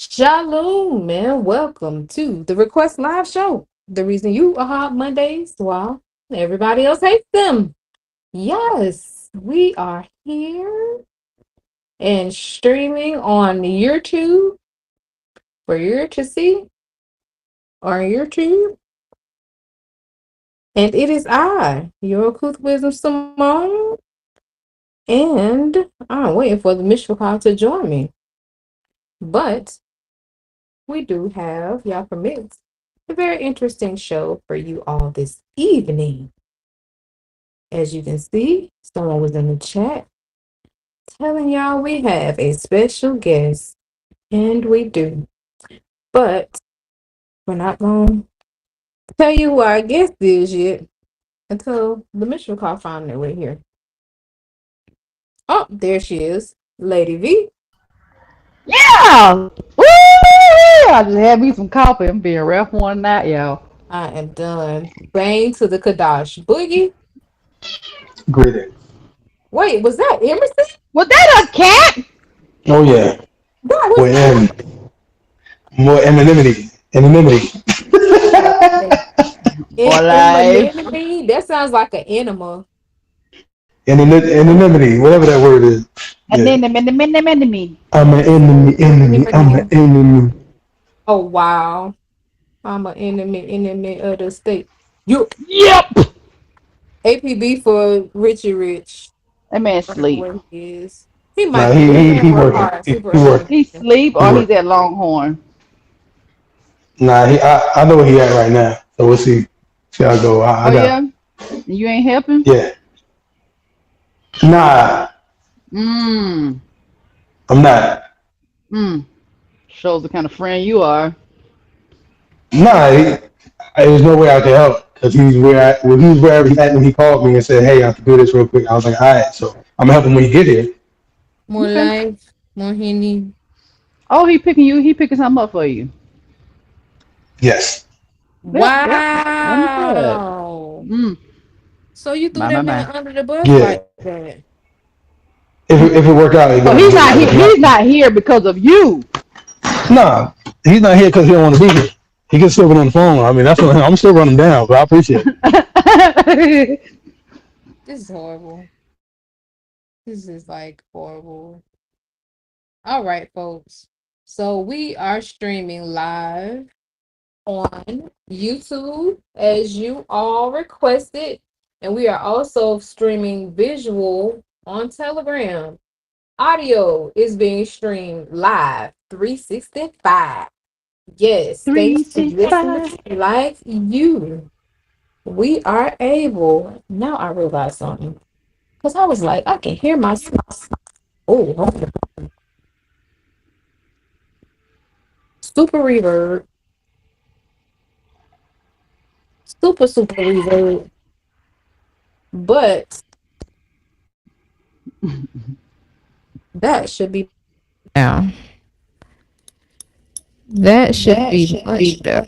Shalom and welcome to the Request Live Show. The reason you are hot Mondays while everybody else hates them. Yes, we are here and streaming on YouTube for you to see on YouTube. And it is I, your Kuth Wisdom Simone, and I'm waiting for the Mishpachah to join me. But we do have, y'all permit, a very interesting show for you all this evening. As you can see, someone was in the chat telling y'all we have a special guest, and we do. But we're not going to tell you who our guest is yet until the mission call finally we're here. Oh, there she is, Lady V. Yeah! Woo! I just had me some coffee. I'm being rough one night, y'all. I am done. Bang to the Q'dash Boogie. Greeting. Wait, was that Emerson? Was that a cat? Oh yeah. That was More anonymity. Anonymity. anonymity. That sounds like an enema. Anonymity, whatever that word is. And Yeah. then I'm an enemy. I'm an enemy. Oh wow. I'm an enemy of the state. You Yep. APB for Richie Rich. That man sleep. Where he is. He Nah, might be he work working. hard, He super working. He sleep or he's at Longhorn. Nah, I know where he at right now. So we'll see. See how it go. I got. Yeah? You ain't helping? Yeah. Nah, Mmm. I'm not. Shows the kind of friend you are. Nah, there's no way I can help because he's wherever he's at when he called me and said, "Hey, I have to do this real quick." I was like, "All right," so I'm gonna help him when he get here. more Okay. life, more Henny. Oh, he picking you. He picking something up for you. Yes. Yep. Wow. So you threw that man under the bus Yeah. like that. If it work out, So he's not here. He's not here because of you. Nah, he's not here because he don't want to be here. He can still get on the phone. I mean, that's what I'm still running down, but I appreciate it. This is horrible. This is like horrible. All right, folks. So we are streaming live on YouTube as you all requested. And we are also streaming visual on Telegram. Audio is being streamed live 365. Yes, thanks to listeners like you. We are able. Now I realize something. Because I was like, I can hear myself. Oh, hold on. Super reverb. Super reverb. But that should be now. That should be much better.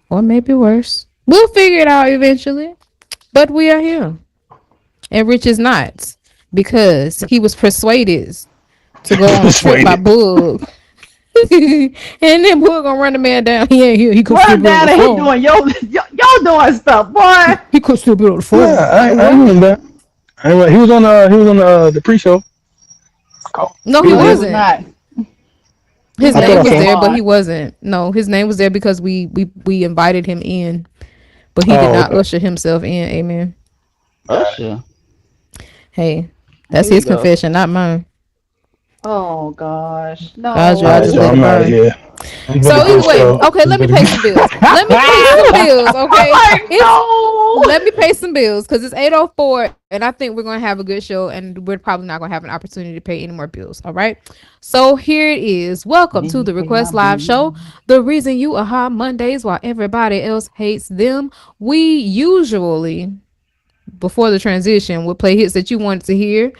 Or maybe worse. We'll figure it out eventually. But we are here. And Rich is not. Because he was persuaded to go on a trip by Bug. And then Bug gonna run the man down. He ain't here. He could run down and he doing y'all doing stuff, boy. He could still be on the phone. Yeah, I remember that. Anyway, he was on the pre-show. No, he wasn't. Not. His name was there, but he wasn't. No, his name was there because we invited him in, but he did not usher himself in. Amen. Usher. Hey, that's his confession, not mine. Oh gosh, no. I'm not here. So anyway, okay, let me pay some bills. Let me pay some bills, okay? Let me pay some bills because it's 8:04, and I think we're gonna have a good show, and we're probably not gonna have an opportunity to pay any more bills. All right. So here it is. Welcome to the Request Live Show. The reason you are hot Mondays while everybody else hates them. We usually, before the transition, would play hits that you wanted to hear.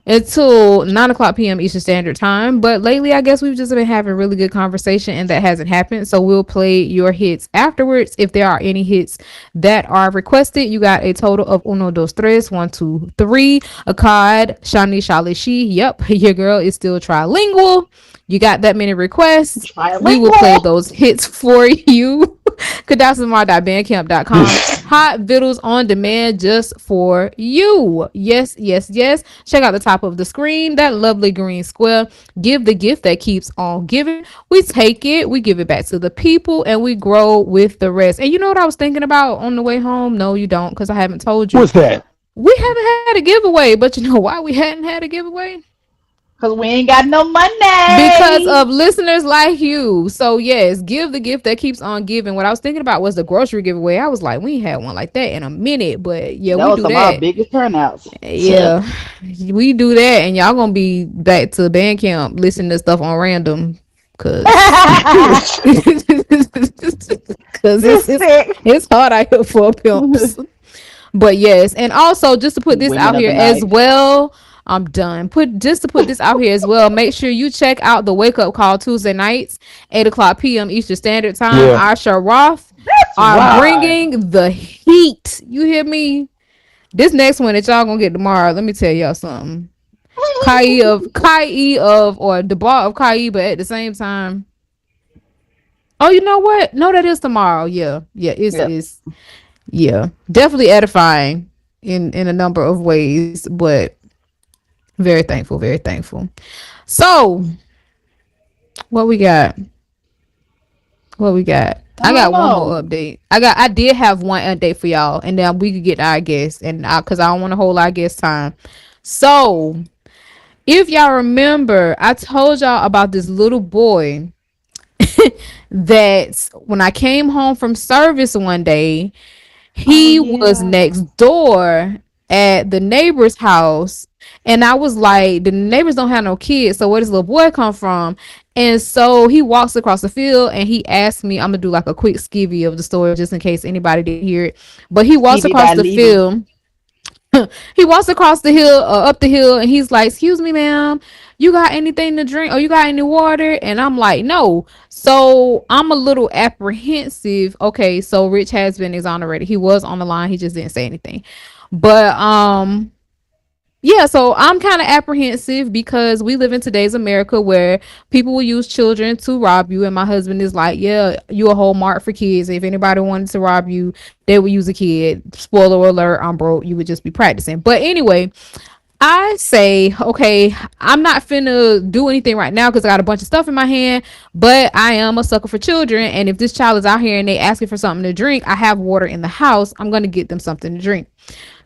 until 9 o'clock p.m. Eastern Standard Time. But lately, I guess we've just been having really good conversation, and that hasn't happened. So we'll play your hits afterwards if there are any hits that are requested. You got a total of uno, dos, tres, 1, 2, 3. Akkad, Shani, Shali, she. Yep, your girl is still trilingual. You got that many requests. We will play those hits for you. Q'dashzamar.bandcamp.com. Hot vittles on demand just for you. Yes, yes, yes. Check out the top of the screen, that lovely green square. Give the gift that keeps on giving. We take it, we give it back to the people, and we grow with the rest. And you know what I was thinking about on the way home? No, you don't, because I haven't told you. What's that? We haven't had a giveaway, but you know why we hadn't had a giveaway? Because we ain't got no money. Because of listeners like you. So yes, give the gift that keeps on giving. What I was thinking about was the grocery giveaway. I was like, we ain't had one like that in a minute, but yeah, that we was do some that. of our biggest turnouts. Yeah, we do that, and y'all gonna be back to Bandcamp listening to stuff on random, cause it's hard out here for pimps. But yes, and also just to put this Women out of here the as night. well. I'm done. To put this out here as well. Make sure you check out the Wake Up Call Tuesday nights, 8 o'clock p.m. Eastern Standard Time. Yeah. Asha Roth That's are right. bringing the heat. You hear me? This next one that y'all gonna get tomorrow. Let me tell y'all something. Kai of or the bar of Kai, but at the same time. Oh, you know what? No, that is tomorrow. Yeah, yeah. Yeah. It's yeah, definitely edifying in a number of ways, but very thankful, very thankful. So, what we got? What we got? I I don't got one know. more update. I did have one update for y'all, and then we could get our guests, and because I don't want to hold our guest time. So, if y'all remember, I told y'all about this little boy that when I came home from service one day, Oh he was yeah. next door at the neighbor's house, and I was like, the neighbors don't have no kids, so where does little boy come from? And so he walks across the field and he asked me, I'm gonna do like a quick skivvy of the story just in case anybody didn't hear it, but he walks Stevie across by the Levy. field. He walks across the hill, up the hill, and he's like, excuse me, ma'am, you got anything to drink or you got any water? And I'm like, no. So I'm a little apprehensive. Okay, so Rich has been exonerated. He was on the line, he just didn't say anything. But yeah, so I'm kind of apprehensive because we live in today's America where people will use children to rob you. And my husband is like, yeah, you a whole mart for kids. If anybody wanted to rob you, they would use a kid. Spoiler alert, I'm broke. You would just be practicing. But anyway, I say, okay, I'm not finna do anything right now because I got a bunch of stuff in my hand, but I am a sucker for children. And if this child is out here and they asking for something to drink, I have water in the house. I'm going to get them something to drink.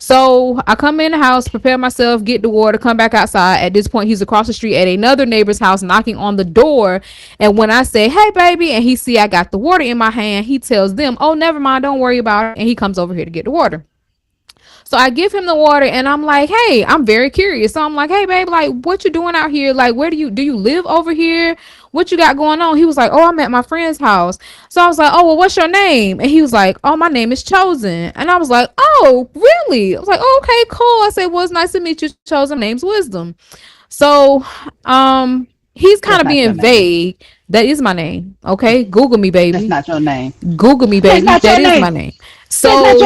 So I come in the house, prepare myself, get the water, come back outside. At this point, he's across the street at another neighbor's house knocking on the door. And when I say, hey, baby, and he see I got the water in my hand, he tells them, oh, never mind, don't worry about it. And he comes over here to get the water. So I give him the water and I'm like, hey, I'm very curious. So I'm like, hey, babe, like, what you doing out here? Like, where do you live over here? What you got going on? He was like, oh, I'm at my friend's house. So I was like, oh, well, what's your name? And he was like, oh, my name is Chosen. And I was like, oh, really? I was like, oh, okay, cool. I said, well, it's nice to meet you, Chosen. My name's Wisdom. So he's kind That's of not your being name. vague. That is my name. Okay. Google me, That's baby. not your name. Google me, That's baby. not That your is my name. name. That's not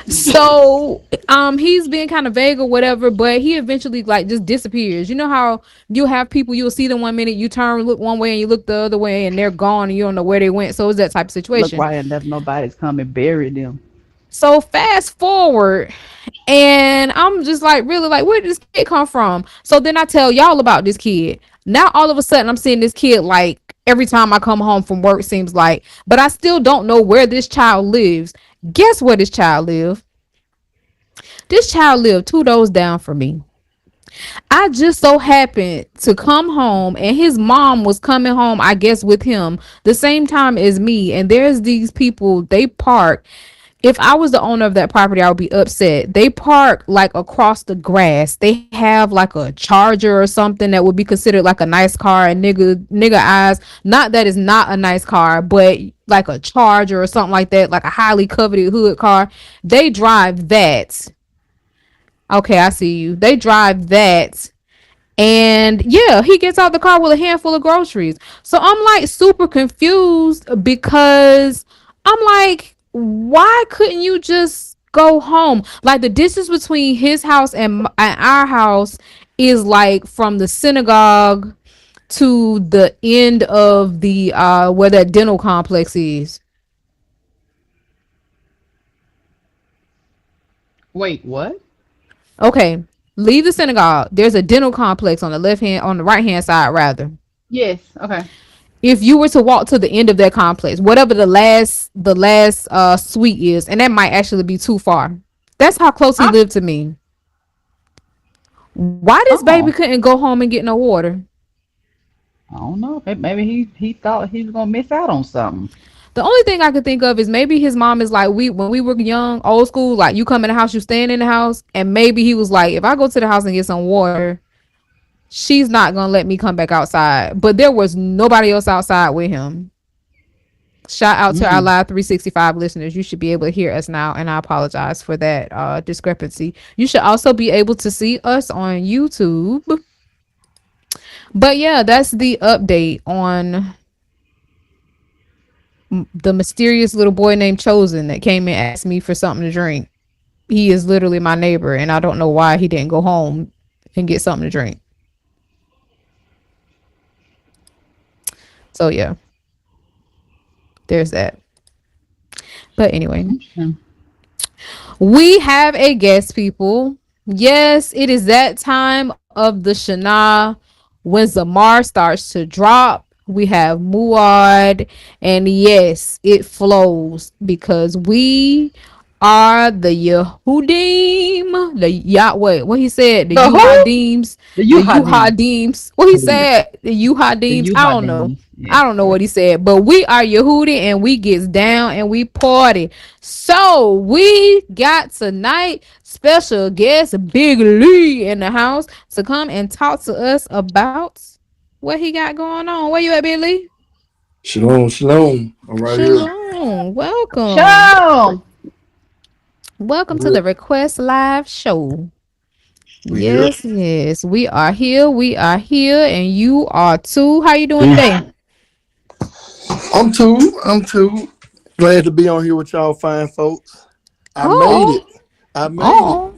So your name. he's being kind of vague or whatever, but he eventually like just disappears. You know how you have people, you'll see them one minute, you turn, look one way, and you look the other way, and they're gone and you don't know where they went. So it's that type of Look situation. right and left nobody's come and buried them. So fast forward, and I'm just like, really, like, where did this kid come from? So then I tell y'all about this kid. Now all of a sudden I'm seeing this kid like every time I come home from work, seems like, but I still don't know where this child lives. Guess where this child lives? This child lived 2 doors down from me. I just so happened to come home and his mom was coming home, I guess, with him the same time as me. And there's these people, they park. If I was the owner of that property, I would be upset. They park like across the grass. They have like a Charger or something that would be considered like a nice car and nigga eyes. Not that it's not a nice car, but like a Charger or something like that, like a highly coveted hood car. They drive that Okay, I see you. They drive that. And yeah, he gets out the car with a handful of groceries. So I'm like super confused because I'm like, why couldn't you just go home? Like the distance between his house and our house is like from the synagogue to the end of the where that dental complex is. Wait, what? Okay, leave the synagogue. There's a dental complex on the left hand, on the right hand side rather. Yes. Okay. If you were to walk to the end of that complex, whatever the last suite is, and that might actually be too far. That's how close he I, lived to me. Why this baby oh, couldn't go home and get no water? I don't know. Maybe he thought he was gonna miss out on something. The only thing I could think of is maybe his mom is like, we when we were young, old school, like you come in the house, you stand in the house, and maybe he was like, if I go to the house and get some water, she's not gonna let me come back outside. But there was nobody else outside with him. Shout out to our Mm. live 365 listeners. You should be able to hear us now, and I apologize for that discrepancy. You should also be able to see us on YouTube. But yeah, that's the update on the mysterious little boy named Chosen that came and asked me for something to drink. He is literally my neighbor, and I don't know why he didn't go home and get something to drink. So yeah, there's that. But anyway, Okay. we have a guest, people. Yes, it is that time of the Shana when Zamar starts to drop. We have Muad, and yes, it flows because we are the Yehudim, the Yahweh. What he said, the The who? Yuhadim, The the Yuhadim. Yuhadim. What he said, the The Yuhadim. I don't know. Yuhadim. I Yes. don't know what he said, but we are Yehudi and we gets down and we party. So we got tonight special guest Big Lee in the house to come and talk to us about what he got going on. Where you at, Big Lee? Shalom, shalom. I'm right here. Shalom. Welcome. Shalom. Welcome to the Request Live Show. We here. Yes, yes. We are here. We are here, and you are too. How you doing today? I'm too glad to be on here with y'all fine folks. I made Oh, it. I made it. oh,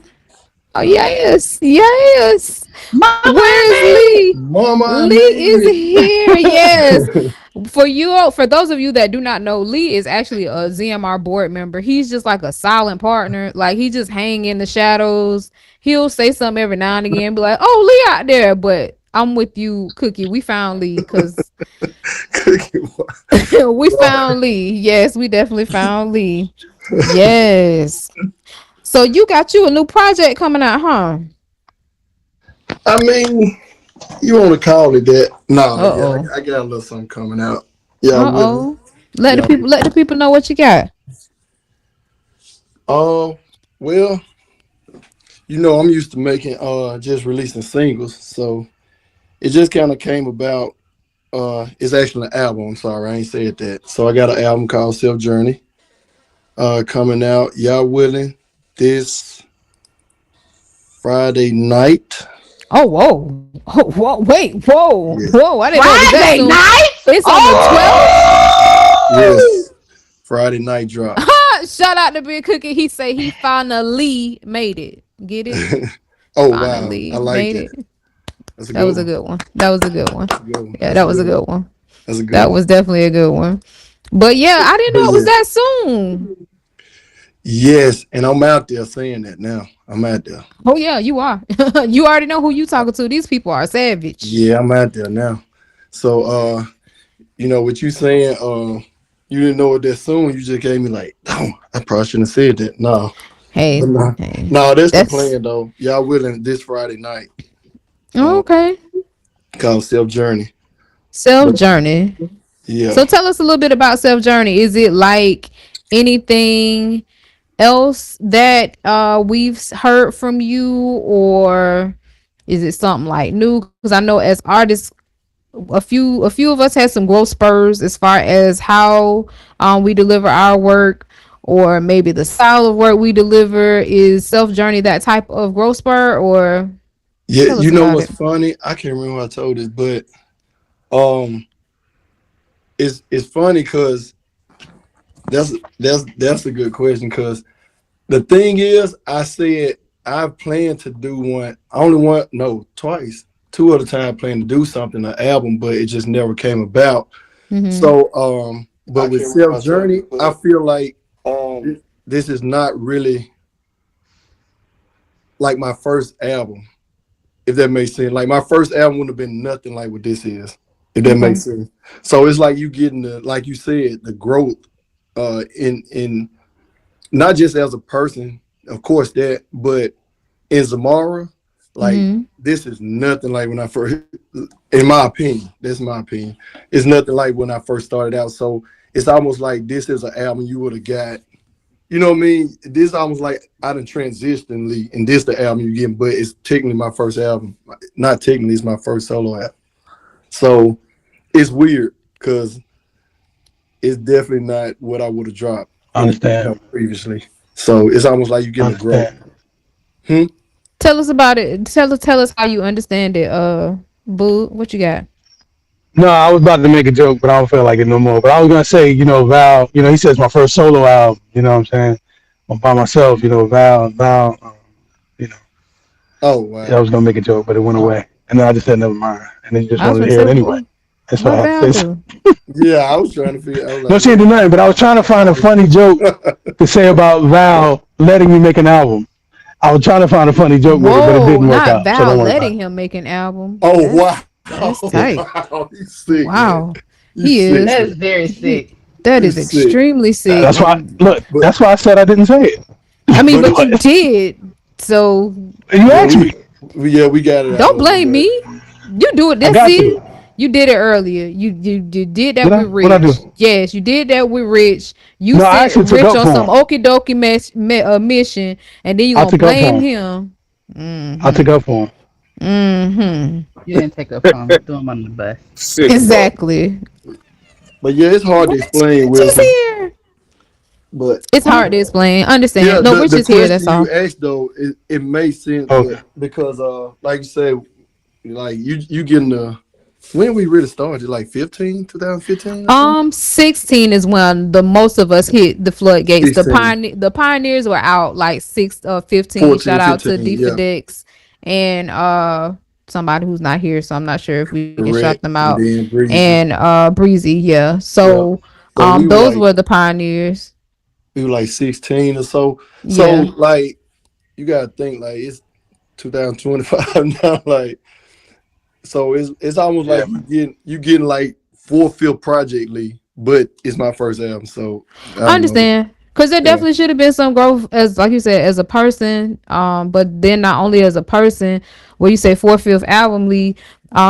oh, yes, yes. Mama, Where is I Lee? Mama, I Lee is made here. Yes. it. For those of you that do not know, Lee is actually a ZMR board member. He's just like a silent partner. Like he just hang in the shadows. He'll say something every now and again, be like, "Oh, Lee out there," but I'm with you, Cookie. We found Lee because Cookie, we found Lee. Yes, we definitely found Lee. Yes. So you got you a new project coming out, huh? I mean, you want to call it that? No, Uh yeah, oh. I got a little something coming out. Yeah, Uh with oh. Let the yeah. people know what you got. Well, I'm used to making just releasing singles, so it just kind of came about. It's actually an album. I'm sorry, I ain't said that. So I got an album called Self Journey coming out, y'all willing, this Friday night. Oh, whoa. Oh, whoa. Wait, whoa. Yes, Whoa. I didn't know it was that Friday soon. night. It's on the 12th. Oh. yes, Friday night drop. Shout out to Big Cookie. He say he finally made it. Get it? Oh wow, I Finally like made that. it. That's a That good was a one. good one. That was a good one. That's a good one. Yeah, That's that a was a good one. good one. That's a good That one. was definitely a good one. But yeah, I didn't But know it was yeah, that soon. yes, and I'm out there saying that now. I'm out there. Oh yeah, you are. You already know who you talking to. These people are savage. Yeah, I'm out there now. So what you saying, you didn't know it that soon. You just gave me like, oh, I probably shouldn't have said that. No. Hey, But no. hey. No, that's the That's plan though. Y'all willing this Friday night. Uh okay. called Self Journey. Self But journey. yeah. So tell us a little bit about Self Journey. Is it like anything else that we've heard from you, or is it something like new? Because I know as artists, a few of us had some growth spurs as far as how we deliver our work. or maybe the style of work we deliver? Is Self Journey that type of growth spur, or Yeah, tell us you know about what's it? funny? I can't remember who I told this, but um, it's funny because that's a good question because the thing is, I said I planned to do one. I only one, no, twice, two other times planned to do something, an album, but it just never came about. Mm-hmm. So, but with Self Journey, I feel like this is not really like my first album, if that makes sense. Like my first album wouldn't have been nothing like what this is, if that Okay. makes sense. So it's like you getting the, like you said, the growth in not just as a person, of course that, but in Zamara, like Mm-hmm. this is nothing like when I first, in my opinion, that's my opinion. It's nothing like when I first started out. So it's almost like this is an album you would have got. You know what I mean? This is almost like I done transitionally, and this the album you getting, but it's technically my first album. Not technically, it's my first solo album. So it's weird because it's definitely not what I would have dropped I understand. previously. So it's almost like you I getting a growth. understand. Hmm? Tell us about it. Tell us how you understand it. Boo, what you got? No, I was about to make a joke, but I don't feel like it no more. But I was gonna say, Val, he says my first solo album. You know what I'm saying? I'm by myself. Val. You know, Oh I wow. was gonna make a joke, but it went away, and then I just said never mind, and then you just I was wanted to gonna hear say, it anyway. That's what why. Val do? Yeah, I was trying to figure. I was No, she didn't do nothing, but I was trying to find a funny joke like, to say about Val letting me make an album. I was trying to find a funny joke with it, but it Whoa, didn't work not out. So Val don't worry about letting it. him make an album. oh That's wow. that's Oh tight. wow. You sick, man. Wow. You He sick, is That is man. very he sick. that You is sick. extremely sick. That's why. And Look, But that's why I said I didn't say it. I mean, but but it's you did. So You yeah, asked me. we got it out don't of the blame me. way. You do it. I That's got see. to. You did it earlier. You did that Did I? with What I do? Rich. Yes, you did that with Rich. You No, I sent actually took Rich up on for some him. okie dokie mission, and then you I gonna took up for blame him. him. I took Mm-hmm. up for him. Mm-hmm. You didn't take up from threw him under the bus. Sick, bro. Exactly. But yeah, it's hard to Rich, explain, Rich is Wilson. here. But It's hard to explain. yeah, Understand. No, Rich the is here. That's question you all. asked though, it makes sense, Okay. but because like you said, like you getting the when we really started, like 2015 or something? 16 is when the most of us hit the floodgates. 16, The pioneers were out like 15. 14, Shout out to 15, D for yeah, Dix and somebody who's not here, so I'm not sure if we can shout them correct. out. And then Breezy, And Breezy, yeah. yeah. So So those were the pioneers. we were like 16 or so. So Yeah. like you gotta think like it's 2025 now, like so it's almost Yeah, like man. you getting like fourth, fifth project Lee, but it's my first album, so I I don't know. understand. Cause there Yeah. definitely should have been some growth as like you said, as a person. But then not only as a person, where you say fourth, fifth album lead,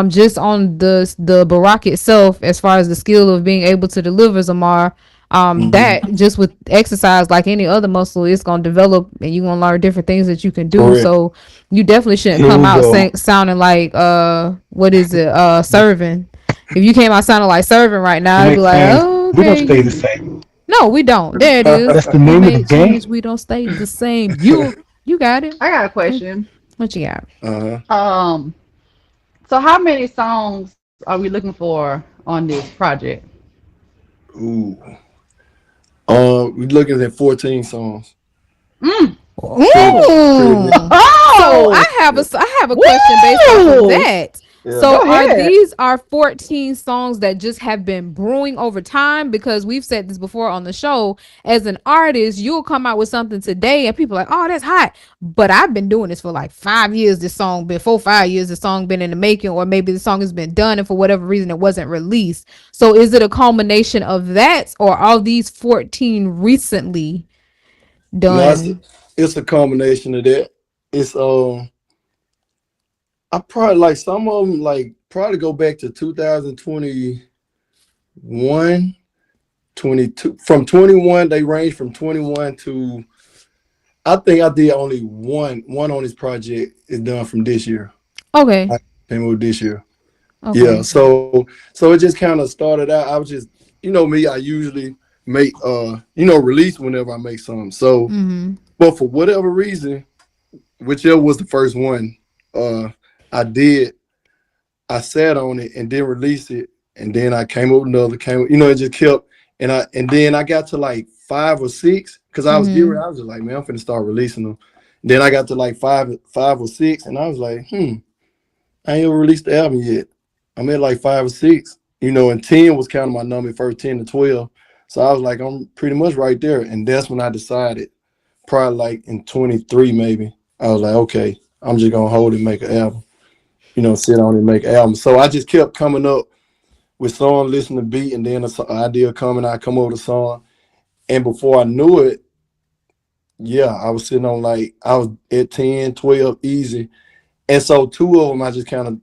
just on the Barack itself, as far as the skill of being able to deliver Zamar, Hmm. that just with exercise like any other muscle, it's gonna develop and you're gonna learn different things that you can do. Correct. So you definitely shouldn't Here come we out go. sounding like what is it, serving. If you came out sounding like serving right now, The I'd be next like, man, oh, we don't okay, stay the you same. no, we don't. There it is. That's the We name of the made change. game. We don't stay the same. You got it. I got a question. What you got? Uh-huh. Um, so how many songs are we looking for on this project? Ooh. We're looking at 14 songs. Mm. Pretty much. Mm. So Oh, I have a question based off of woo! that. Yeah. So Go ahead. are 14 songs that just have been brewing over time? Because we've said this before on the show. As an artist, you'll come out with something today and people are like, oh, that's hot. But I've been doing this for like 5 years. This song been 4 5 years. The song been in the making, or maybe the song has been done and for whatever reason it wasn't released. So is it a culmination of that, or are these 14 recently No, done? it's a combination of that. It's I probably like some of them like probably go back to 2021, 22. From 21, they range from 21 to I think I did only one on this project is done from this year. Okay. I came with this year. Yeah. Okay. So it just kind of started out. I was just, me, I usually make release whenever I make something. So, but for whatever reason, whichever was the first one, I sat on it and didn't release it, and then I came up with another. It just kept, and then I got to like 5 or 6 because I was just like, man, I'm finna start releasing them. Then I got to like 5 or 6, and I was like, I ain't ever released the album yet. I'm at like 5 or 6, and 10 was kind of my number, first 10 to 12. So I was like, I'm pretty much right there. And that's when I decided, probably like in 23 maybe, I was like, okay, I'm just gonna hold it and make an album. Sit on it and make an album. So I just kept coming up with song, listen to beat, and then an idea coming, I come over the song. And before I knew it, I was sitting on I was at 10, 12 easy. And so 2 of them I just kind of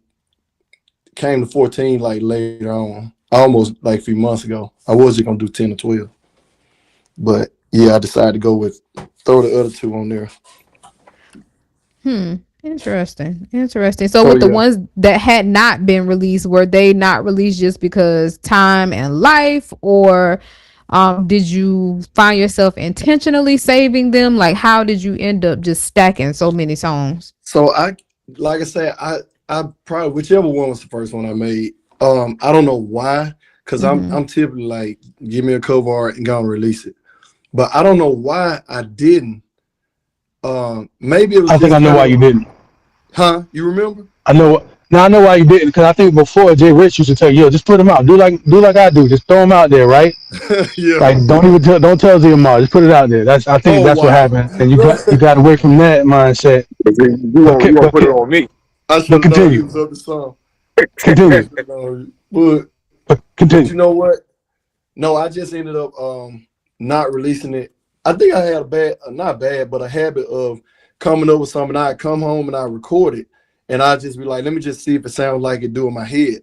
came to 14 like later on, almost like a few months ago. I was just gonna do 10 or 12. But I decided to go with throw the other 2 on there. Interesting. So with the ones that had not been released, were they not released just because time and life, or did you find yourself intentionally saving them? Like, how did you end up just stacking so many songs? So I probably whichever one was the first one I made. I don't know why, because I'm typically like, give me a cover art and go and release it. But I don't know why I didn't. Maybe it was. I think I know why you didn't. Huh? You remember? I know. Now I know why you didn't, because I think before Jay Rich used to tell you, just put them out. Do like I do. Just throw them out there, right? Like don't tell ZMR. Just put it out there. I think that's what happened. And you got away from that mindset. You won't put it on me. I should have used up the song. Continue. But you know what? No, I just ended up not releasing it. I think I had a habit of coming up with something. I'd come home and I record it, and I'd just be like, let me just see if it sounds like it do in my head.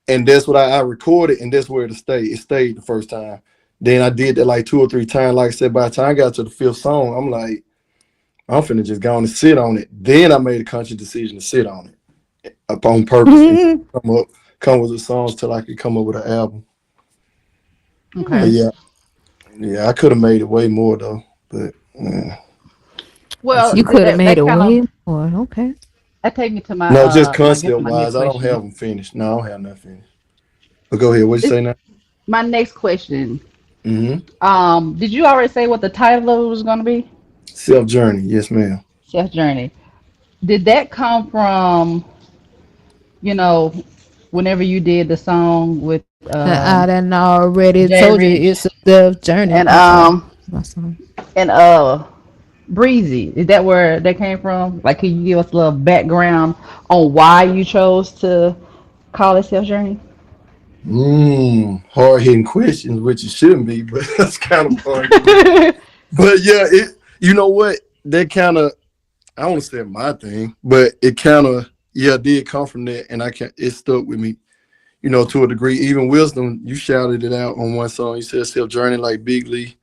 And that's what I recorded, and that's where it stayed. It stayed the first time. Then I did that like 2 or 3 times. Like I said, by the time I got to the 5th song, I'm like, I'm finna just go on and sit on it. Then I made a conscious decision to sit on it on purpose. And come with the songs till I could come up with an album. Okay. But I could have made it way more though. But well, you could have made it way more. Okay. That take me to my just concept wise. I don't have them finished. No, I don't have nothing finished. But go ahead. What you say now? My next question. Did you already say what the title of it was going to be? Self Journey. Yes, ma'am. Self Journey. Did that come from, whenever you did the song with I done already Jay told Rich you it's a self journey. and my song. and Breezy? Is that where that came from? Like, can you give us a little background on why you chose to call it Self Journey? Hard hitting questions, which it shouldn't be, but that's kind of hard. But you know what? That kind of, I don't want to say my thing, but it kind of did come from that, and it stuck with me, to a degree. Even Wisdom, you shouted it out on one song. You said Self Journey like Big Lee.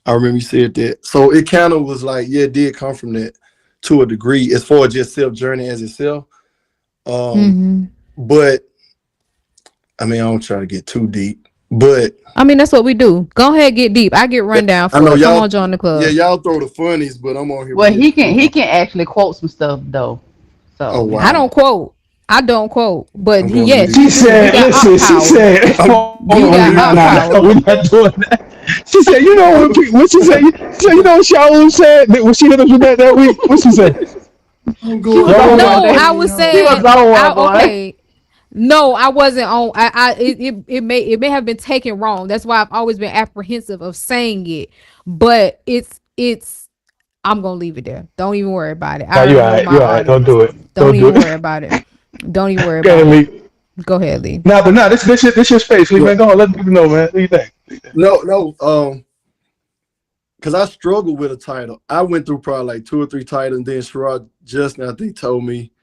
I remember you said that. So it kind of was like, it did come from that to a degree, as far as just Self Journey as itself. But I mean, I don't try to get too deep, but I mean, that's what we do. Go ahead, get deep. I get run down for it. Come on, join the club. Yeah, y'all throw the funnies, but I'm on here. Well, he can actually quote some stuff though. So wow. I don't quote, but yes. She said, listen, she said, we're not doing that. She said, what she said? She said, what Shaul said when she hit us with that week? What she said? I was saying, okay. No, I wasn't on. It may have been taken wrong. That's why I've always been apprehensive of saying it. But it's. I'm gonna leave it there. Don't even worry about it. You're all right. Don't do it. Don't even worry about it. Don't even worry about it. Go ahead, Lee. This your space, Lee. Man, go on. Let people know, man. What do you think? No. Because I struggled with a title. I went through probably like 2 or 3 titles, and then Sherrod just now they told me,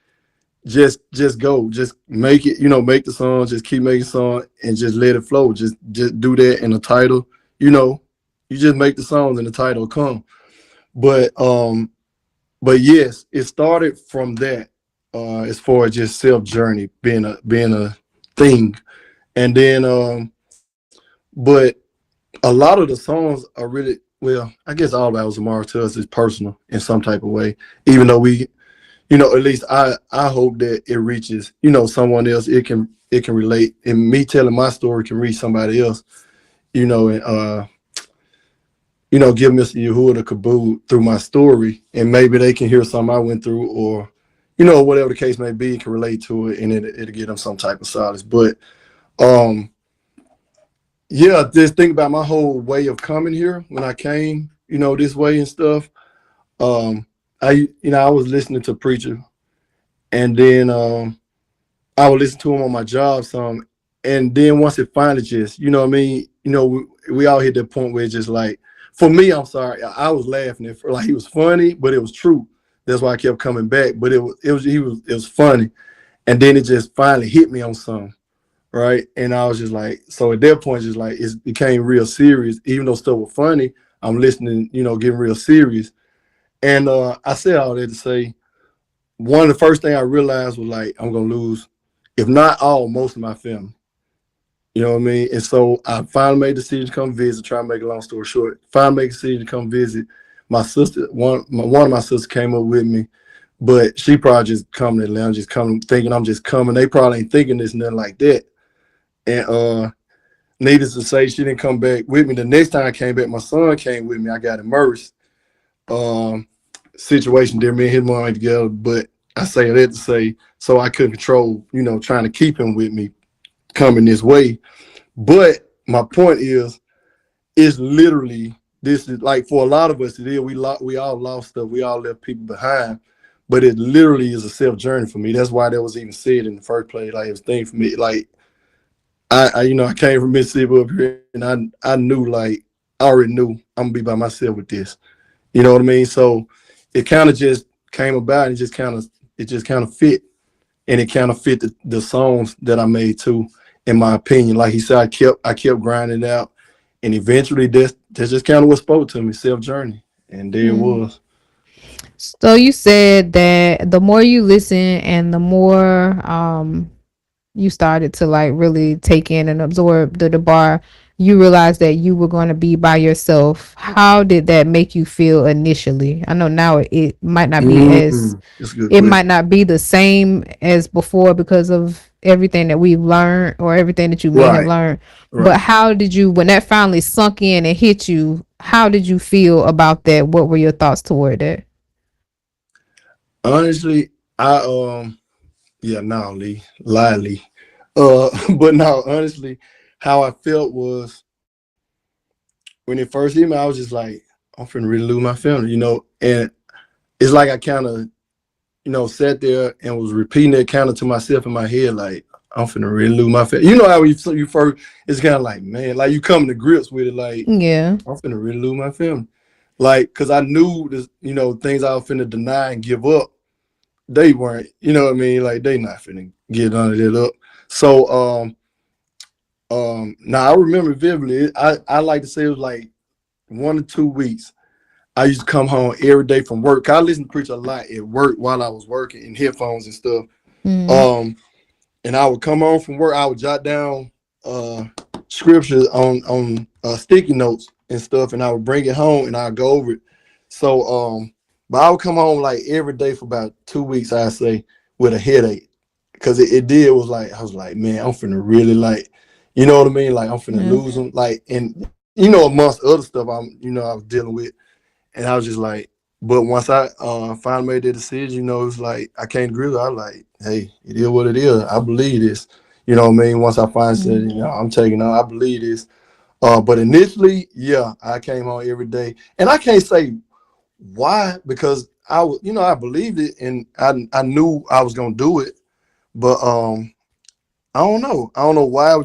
just go, just make it. Make the song, just keep making song, and just let it flow. Just do that in the title. You just make the songs, and the title come. But yes, it started from that. As far as just self journey being a thing, and then but a lot of the songs are really, well, I guess all about Zamar to us is personal in some type of way, even though we, at least I hope that it reaches, someone else. It can relate, and me telling my story can reach somebody else, and give Mr. Yahuwah the Kabul through my story, and maybe they can hear something I went through, or whatever the case may be, can relate to it, and it'll give them some type of solace. But yeah, just think about my whole way of coming here when I came, this way and stuff. I was listening to Preacher, and then I would listen to him on my job some, and then once it finally just, we all hit that point where it's just like, for me, I'm sorry, I was laughing at, like, he was funny, but it was true. That's why I kept coming back. But it was funny, and then it just finally hit me on something, right? And I was just like, so at that point, just like it became real serious. Even though stuff was funny, I'm listening, getting real serious. And I said all that to say, one of the first things I realized was like, I'm gonna lose, if not all, most of my family. You know what I mean? And so I finally made the decision to come visit. Try to make a long story short, finally made the decision to come visit. My sister, one of my sisters came up with me, but she probably just coming to Atlanta, just coming, thinking I'm just coming. They probably ain't thinking this, nothing like that. And needless to say, she didn't come back with me. The next time I came back, my son came with me. I got immersed. Situation there, me and his mom ain't together, but I say that to say, so I couldn't control, trying to keep him with me coming this way. But my point is, it's literally, this is like, for a lot of us, we all lost stuff, we all left people behind, but it literally is a self journey for me. That's why that was even said in the first place. Like, it was a thing for me. Like, I came from Mississippi up here, and I knew, like, I already knew I'm gonna be by myself with this. You know what I mean? So it kind of just came about, and it just kind of fit, and it kind of fit the songs that I made too, in my opinion. Like he said, I kept grinding it out, and eventually that's just kind of what spoke to me, self journey, and there it was. So you said that the more you listen and the more you started to like really take in and absorb the bar, you realized that you were going to be by yourself. How did that make you feel initially? I know now it might not be it might not be the same as before because of everything that we've learned or everything that you may have learned. Right. But how did you, when that finally sunk in and hit you, how did you feel about that? What were your thoughts toward that? Honestly, Lee. But no, honestly, how I felt was, when it first hit me, I was just like, I'm finna really lose my family, and it's like I kind of, sat there and was repeating it kind of to myself in my head, like, I'm finna really lose my family. You know how you first, it's kind of like, man, like you come to grips with it, like, yeah, I'm finna really lose my family. Like, cause I knew this, things I was finna deny and give up, they weren't, you know what I mean? Like, they not finna get none of that up. So, now I remember vividly, I like to say it was like 1 or 2 weeks. I used to come home every day from work. I listened to Preacher a lot at work while I was working in headphones and stuff. Mm-hmm. And I would come home from work, I would jot down scriptures on sticky notes and stuff, and I would bring it home and I'd go over it. So, but I would come home like every day for about 2 weeks, I say, with a headache. Cause it was like, I was like, man, I'm finna really, like, you know what I mean? Like, I'm finna lose them. Like, and amongst other stuff I was dealing with. And I was just like, but once I finally made that decision, it was like, I came to grips. I was like, hey, it is what it is. I believe this. You know what I mean? Once I finally said, I'm taking on, I believe this. But initially, yeah, I came home every day. And I can't say why, because I was, I believed it, and I knew I was gonna do it. But I don't know. I don't know why. I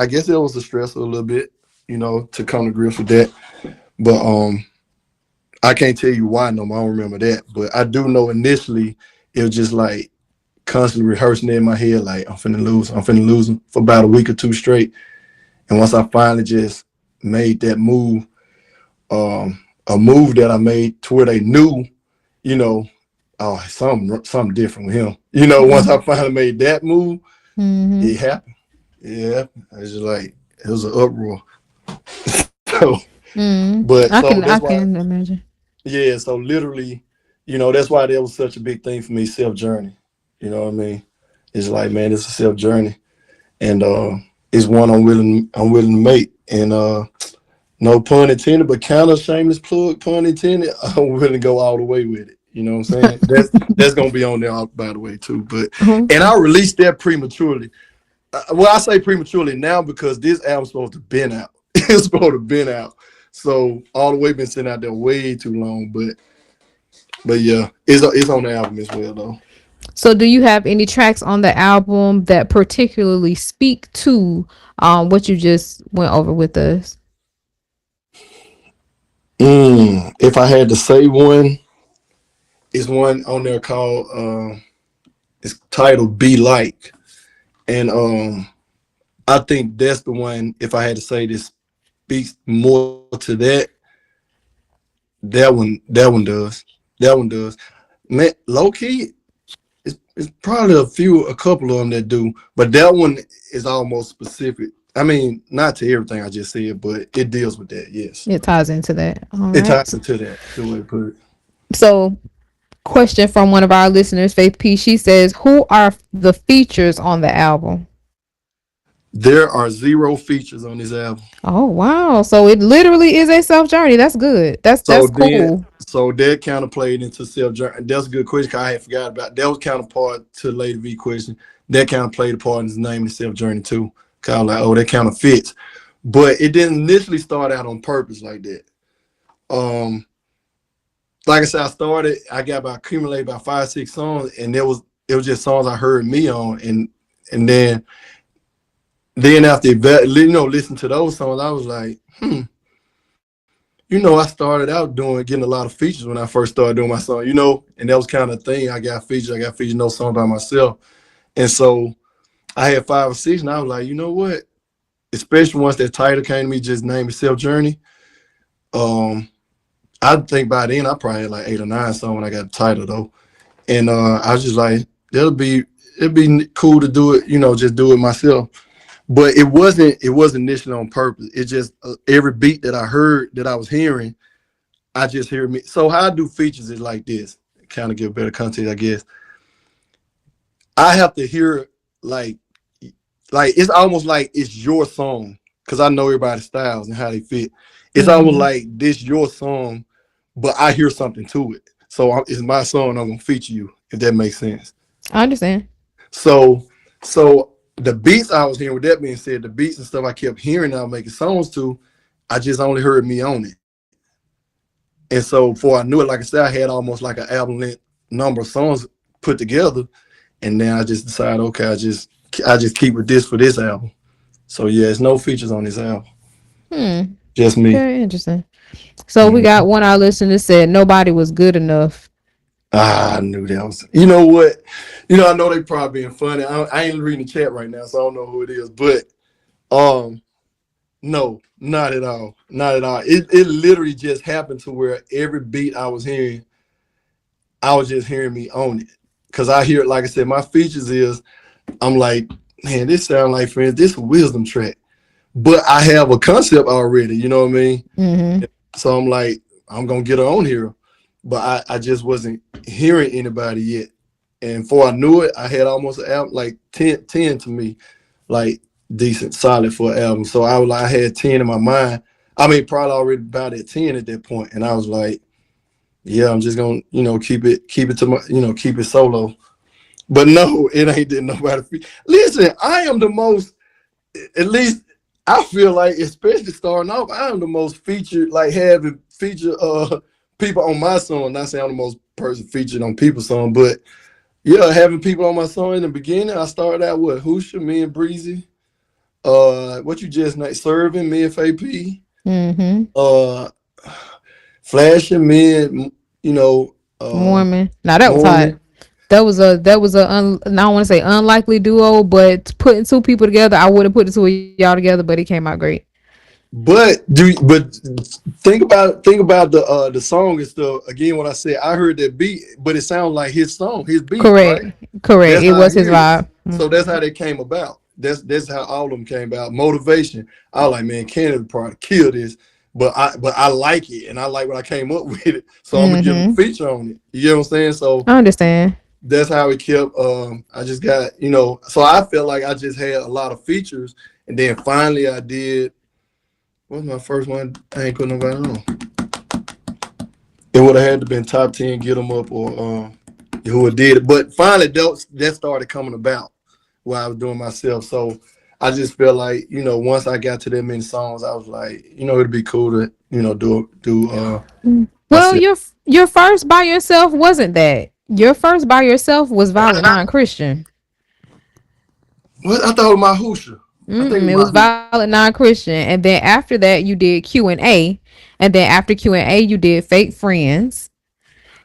guess it was a stress a little bit, to come to grips with that. But I can't tell you why no more. I don't remember that. But I do know initially it was just like constantly rehearsing in my head, like, I'm finna lose them for about a week or two straight. And once I finally just made that move, a move that I made to where they knew, oh, something different with him. Once I finally made that move, it happened. Yeah, it was just like, it was an uproar. So, but I so that's why, can imagine. yeah. So literally, that's why that was such a big thing for me, self journey. You know what I mean? It's like, man, it's a self journey, and it's one I'm willing to make, and no pun intended, but kind of shameless plug, pun intended. I'm willing to go all the way with it. You know what I'm saying? That's gonna be on there, by the way, too. But and I released that prematurely. Well, I say prematurely now because this album's supposed to been out. It's supposed to been out. So all the way been sitting out there way too long. But yeah, it's on the album as well though. So do you have any tracks on the album that particularly speak to what you just went over with us? If I had to say one, it's one on there called it's titled Be Like. And I think that's the one, if I had to say this speaks more to that one does. That one does. Man, low key, it's probably a couple of them that do, but that one is almost specific. I mean, not to everything I just said, but it deals with that, yes. It ties into that. All It right. ties into that, the way to put it. So, question from one of our listeners, Faith P. She says, who are the features on the album? There are 0 features on this album. Oh, wow. So it literally is a self journey. That's good. That's cool. So that kind of played into self journey. That's a good question because I had forgot about that. Was kind of part to the Lady V question. That kind of played a part in his name, the self journey too. Kind of like, oh, that kind of fits. But it didn't initially start out on purpose like that. Like I said, I accumulated about 5-6 songs, and it was just songs I heard me on, and then after listening to those songs, I was like, I started out getting a lot of features when I first started doing my song, and that was kind of the thing. I got features, no song by myself. And so I had 5 or 6, and I was like, you know what? Especially once that title came to me, just named it Self Journey. I think by then I probably had like 8 or 9 songs when I got the title though. And I was just like, it'd be cool to do it, just do it myself. But it wasn't initially on purpose. It just every beat that I heard, that I was hearing, I just hear me. So how I do features is like this, kind of give better context, I guess. I have to hear like it's almost like it's your song because I know everybody's styles and how they fit. It's almost like this your song, but I hear something to it. So it's my song. I'm gonna feature you, if that makes sense. I understand. So the beats I was hearing, with that being said, the beats and stuff I kept hearing I was making songs to, I just only heard me on it. And so before I knew it, like I said, I had almost like an album length number of songs put together. And then I just decided, okay, I just keep with this for this album. So yeah, there's no features on this album. Just me. Very interesting. So we got one of our listeners said nobody was good enough. I knew that was. You know what? I know they probably being funny. I ain't reading the chat right now, so I don't know who it is. But no, not at all. Not at all. It literally just happened to where every beat I was hearing, I was just hearing me on it. Cause I hear it, like I said, my features is, I'm like, man, this sound like Friends. This is a wisdom track. But I have a concept already, you know what I mean? So I'm like, I'm gonna get her on here. But I just wasn't hearing anybody yet. And before I knew it, I had almost an album, like 10 to me, like decent, solid for an album. So I had 10 in my mind. I mean, probably already about at 10 at that point. And I was like, yeah, I'm just gonna, keep it to my, keep it solo. But no, it ain't did nobody. Listen, I am the most, at least I feel like, especially starting off, I am the most featured, like having featured people on my song. Not saying I'm the most person featured on people's song, but yeah, having people on my song in the beginning. I started out with Hoosha, me and Breezy. What you just named, Serving, me and FAP. Flashing, me and Mormon. Now that was hot. That was a I don't want to say unlikely duo, but putting 2 people together, I would have put the 2 of y'all together, but it came out great. But think about the song and stuff. Again, when I said I heard that beat, but it sounded like his song, his beat. Correct. Right? Correct. It was his vibe. So that's how they came about. That's how all of them came about. Motivation. I was like, man, Canada probably kill this. but I like it, and I like what I came up with it, so I'm gonna give them a feature on it. You get what I'm saying? So I understand. That's how it kept. I just got, so I felt like I just had a lot of features, and then finally I did. What was my first one? I ain't put nobody on. It would have had to been top 10, Get 'Em Up, or who did it. But finally, that started coming about while I was doing myself. So I just felt like, once I got to that many songs, I was like, it'd be cool to, do. Well, myself. your first by yourself wasn't that. Your first by yourself was Violent Non-Christian. What? I thought it was my Hoosha. It was Violent Non-Christian, and then after that you did Q&A, and then after Q&A you did Fake Friends,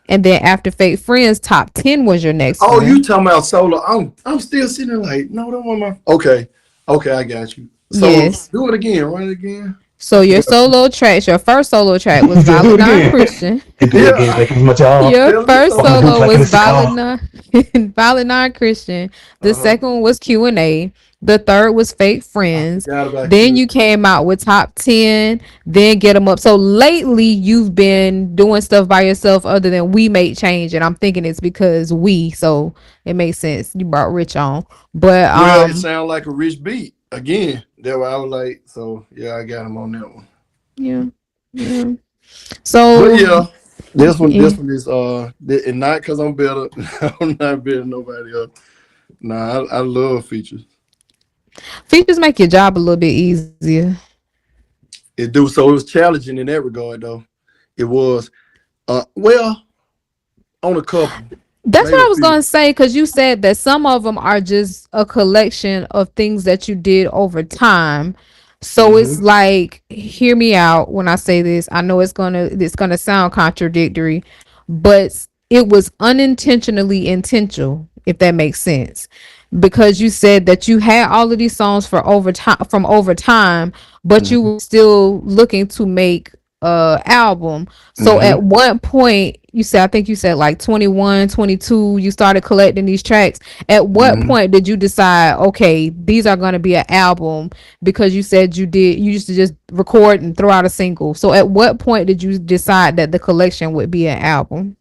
and then after Fake Friends, Top 10 was your next one. Oh, you talking about solo? I'm still sitting there like, no, that wasn't my. Okay, I got you. So Yes. do it again. Run it again. So your solo tracks, your first solo track was Violent Non-Christian. Your first solo was Violent Non-Christian. The second one was Q&A. The third was Fake Friends. Then you came out with Top 10. Then Get 'Em Up. So lately you've been doing stuff by yourself other than We Make Change, and I'm thinking it's because so it makes sense. You brought Rich on, but it sounded like a Rich beat again. That's why I was like, so yeah, I got him on that one. Yeah. So but yeah, this one is and not because I'm better. I'm not better than nobody else. Nah, I love features. Features make your job a little bit easier. It do. So it was challenging in that regard, though. It was, well, on a couple. That's what I was going to say, because you said that some of them are just a collection of things that you did over time. So it's like, hear me out when I say this. I know it's gonna sound contradictory, but it was unintentionally intentional, if that makes sense. Because you said that you had all of these songs from over time, but you were still looking to make album. So at one point I think you said like 21, 22, you started collecting these tracks. At what point did you decide, okay, these are going to be an album? Because you said you used to just record and throw out a single. So at what point did you decide that the collection would be an album?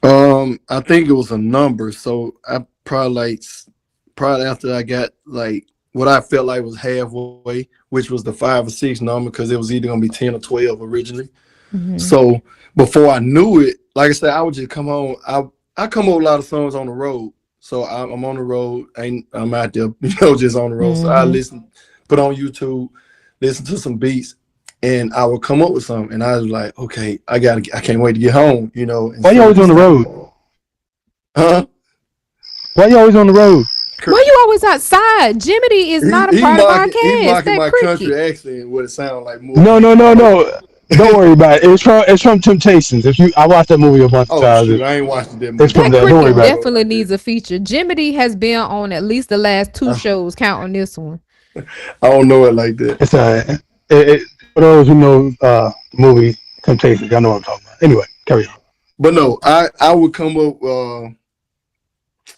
I think it was a number. So I probably after I got like what I felt like was halfway, which was the 5 or 6 number, because it was either gonna be 10 or 12 originally. So before I knew it, like I said, I would just come home. I come up with a lot of songs on the road. So I'm on the road, I'm out there, just on the road. So I put on YouTube, listen to some beats, and I would come up with something. And I was like, okay, I can't wait to get home, Why you always on the road? Huh? Why you always on the road? Why you always outside? Jiminy is not a part of our cast. He's mocking my country accent, what it sounds like more. No. Don't worry about it. It's from Temptations. I watched that movie a bunch of times. Shoot, I ain't watched that movie. It's from that. Don't worry about it. Definitely needs a feature. Jiminy has been on at least the last 2 shows, counting this one. I don't know it like that. It's for those who know the movie Temptations, y'all know what I'm talking about. Anyway, carry on. But no, I would come up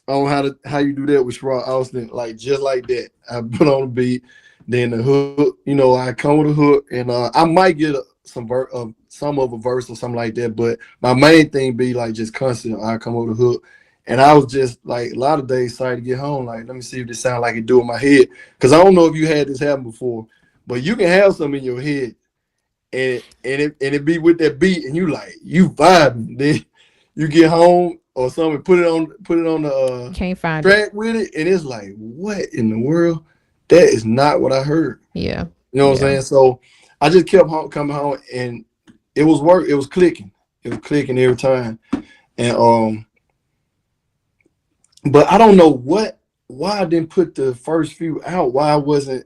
on how you do that with Sherrod Austin, like just like that. I put on the beat, then the hook. I come with a hook, and I might get some of a verse or something like that. But my main thing be like just constant. I come with a hook, and I was just like a lot of days excited to get home. Like, let me see if this sound like it do in my head, because I don't know if you had this happen before, but you can have something in your head, and it be with that beat, and you vibing. Then you get home or something, put it on the can't find track with it, and it's like, what in the world? That is not what I heard. Yeah, you know what I'm saying. So I just kept coming home, and it was work. It was clicking. It was clicking every time, and but I don't know why I didn't put the first few out. Why I wasn't.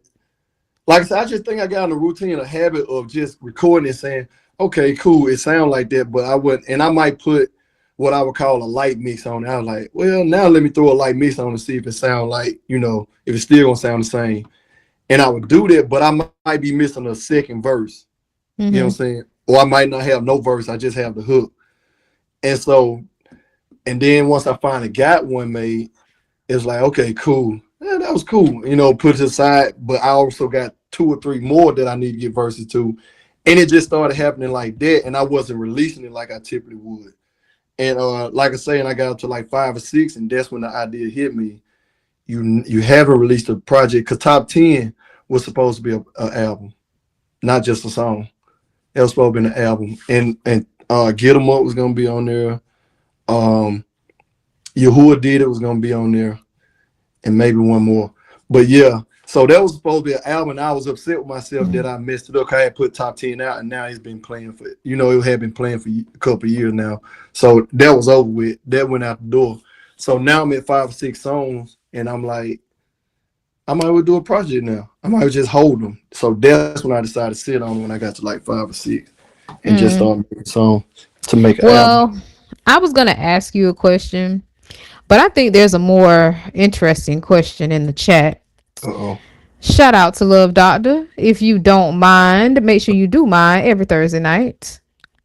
Like I said, I just think I got in a routine, a habit of just recording and saying, okay, cool, it sounds like that, but I wouldn't, and I might put what I would call a light mix on it. I was like, well, now let me throw a light mix on to see if it sounds like, if it's still gonna sound the same. And I would do that, but I might be missing a second verse. You know what I'm saying? Or I might not have no verse, I just have the hook. And so, and then once I finally got one made, it's like, okay, cool. Yeah, that was cool. Put it aside, but I also got 2 or 3 more that I need to get verses to. And it just started happening like that. And I wasn't releasing it like I typically would. And like I say, and I got up to like 5 or 6, and that's when the idea hit me. You haven't released a project, because Top 10 was supposed to be an album, not just a song. It was supposed to be an album. And Get 'Em Up was gonna be on there. Yahuwah Did It was gonna be on there, and maybe one more. But yeah, so that was supposed to be an album. I was upset with myself that I messed it up. I had put Top 10 out, and now it's been playing for, it had been playing for a couple of years now. So that was over with. That went out the door. So now I'm at 5 or 6 songs, and I'm like, I might well do a project now. I might just hold them. So that's when I decided to sit on when I got to like 5 or 6, and just start making songs to make an album. I was gonna ask you a question, but I think there's a more interesting question in the chat. Uh-oh. Shout out to Love Doctor. If you don't mind, make sure you do mind every Thursday night.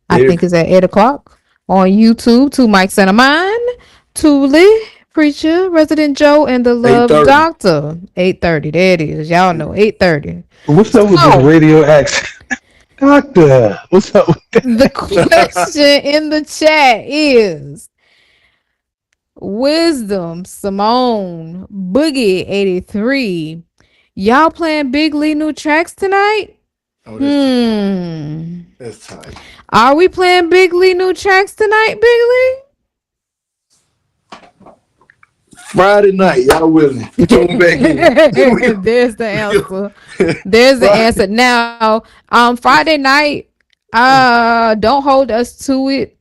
I think it's at 8 o'clock on YouTube. 2 mics and a mind. Thule, Preacher, Resident Joe, and the Love 8:30. Doctor. 8:30. There it is. Y'all know 8:30. What's up with this radio accent? Doctor, what's up with that? The question in the chat is Wisdom, Simone, Boogie 83. Y'all playing Big Lee new tracks tonight? Oh, that's tight. Are we playing Big Lee new tracks tonight, Big Lee? Friday night, y'all willing? Tune back in. There's the answer. There's the answer. Now, Friday night, don't hold us to it,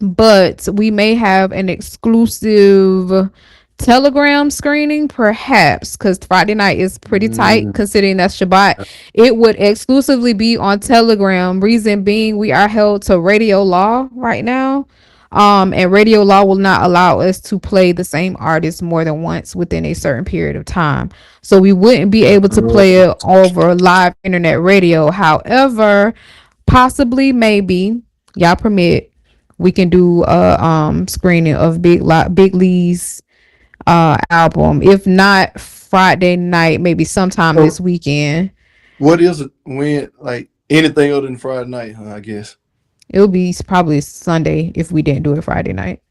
but we may have an exclusive Telegram screening, perhaps, because Friday night is pretty tight considering that's Shabbat. It would exclusively be on Telegram. Reason being, we are held to radio law right now. And radio law will not allow us to play the same artist more than once within a certain period of time. So we wouldn't be able to play it over live internet radio. However, possibly, maybe, y'all permit, we can do a screening of Big Lee's album. If not Friday night, maybe sometime this weekend. What is it when, like, anything other than Friday night, huh, I guess? It'll be probably Sunday if we didn't do it Friday night.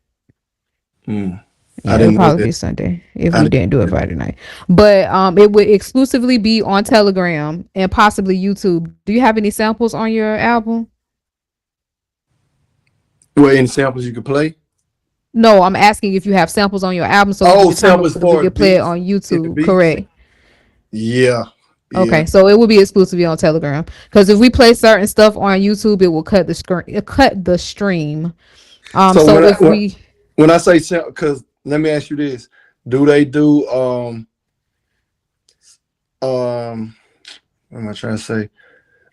Yeah, it'll probably be Sunday if we didn't do it Friday night. But it would exclusively be on Telegram and possibly YouTube. Do you have any samples on your album? Well, any samples you could play? No, I'm asking if you have samples on your album, so samples for we can play it on YouTube. Correct. Yeah. Okay, so it will be exclusively on Telegram, because if we play certain stuff on YouTube, it will cut the screen, cut the stream. When I say, because let me ask you this: do they do what am I trying to say?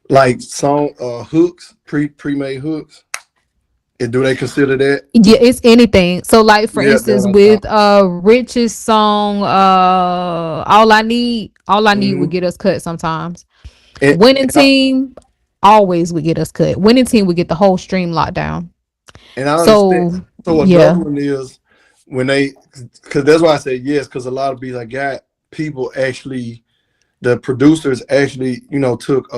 Like song hooks, pre-made hooks? And do they consider that? Yeah, it's anything. So like for instance, with Rich's song All I Need would get us cut sometimes. Winning Team always would get us cut. Winning Team would get the whole stream locked down. And I understand. So another one is when they, because that's why I say yes, because a lot of beats I got, people actually, the producers actually, took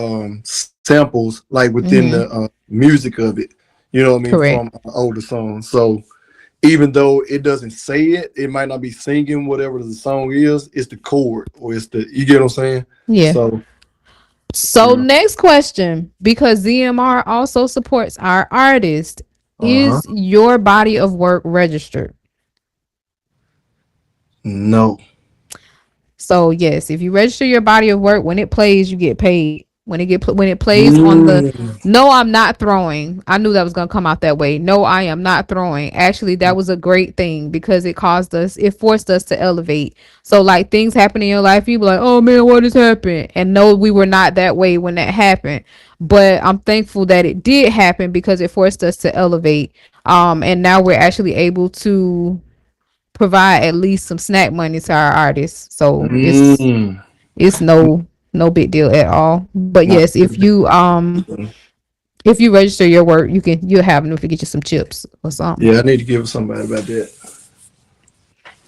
samples like within the music of it. You know what I mean? Correct. From older songs. So even though it doesn't say it, it might not be singing whatever the song is. It's the chord, or it's the, you get what I'm saying? Yeah. So next question, because ZMR also supports our artist, is your body of work registered? No. So yes, if you register your body of work, when it plays, you get paid. When it plays on the no, I'm not throwing. I knew that was gonna come out that way. No, I am not throwing. Actually, that was a great thing because it forced us to elevate. So like things happen in your life, you be like, oh man, what has happened? And no, we were not that way when that happened. But I'm thankful that it did happen because it forced us to elevate. And now we're actually able to provide at least some snack money to our artists. So it's no big deal at all. But yes, if you register your work, you'll have enough to get you some chips or something. Yeah, I need to give somebody about that.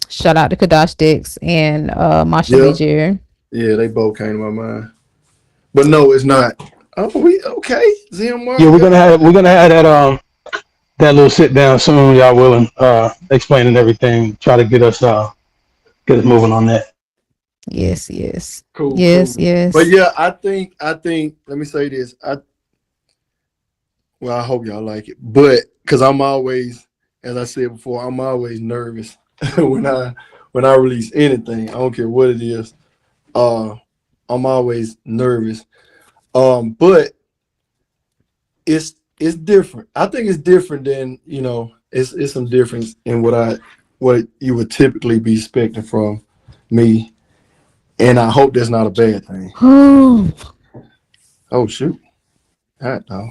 Shout out to Q'dash Dex and Masha Major. Yeah, they both came to my mind. But no, it's not. Oh, we okay? ZMR. Yeah, we're gonna have that little sit down soon. Y'all willing? Explaining everything. Try to get us moving on that. Yes, yes. Cool, Yes, cool. But yes. yeah, I think. Let me say this. I hope y'all like it. But because I'm always, as I said before, I'm always nervous when I release anything. I don't care what it is. I'm always nervous. But it's different. I think it's different than it's some difference in what you would typically be expecting from me, and I hope that's not a bad thing. Oh shoot, no.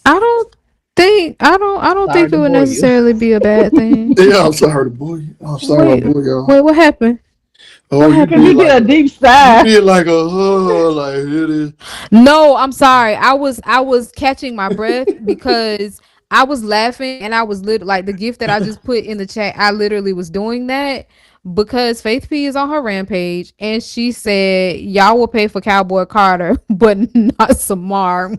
I don't Sorry think it to would bore you. necessarily be a bad thing. Yeah, I'm sorry to bore you. I'm sorry to bore y'all. Wait, what happened? Oh, you Can you did get a deep you sigh? did like like it is. No, I'm sorry. I was catching my breath because I was laughing and I was like the gift that I just put in the chat. I literally was doing that because Faith P is on her rampage and she said y'all will pay for Cowboy Carter, but not Samar.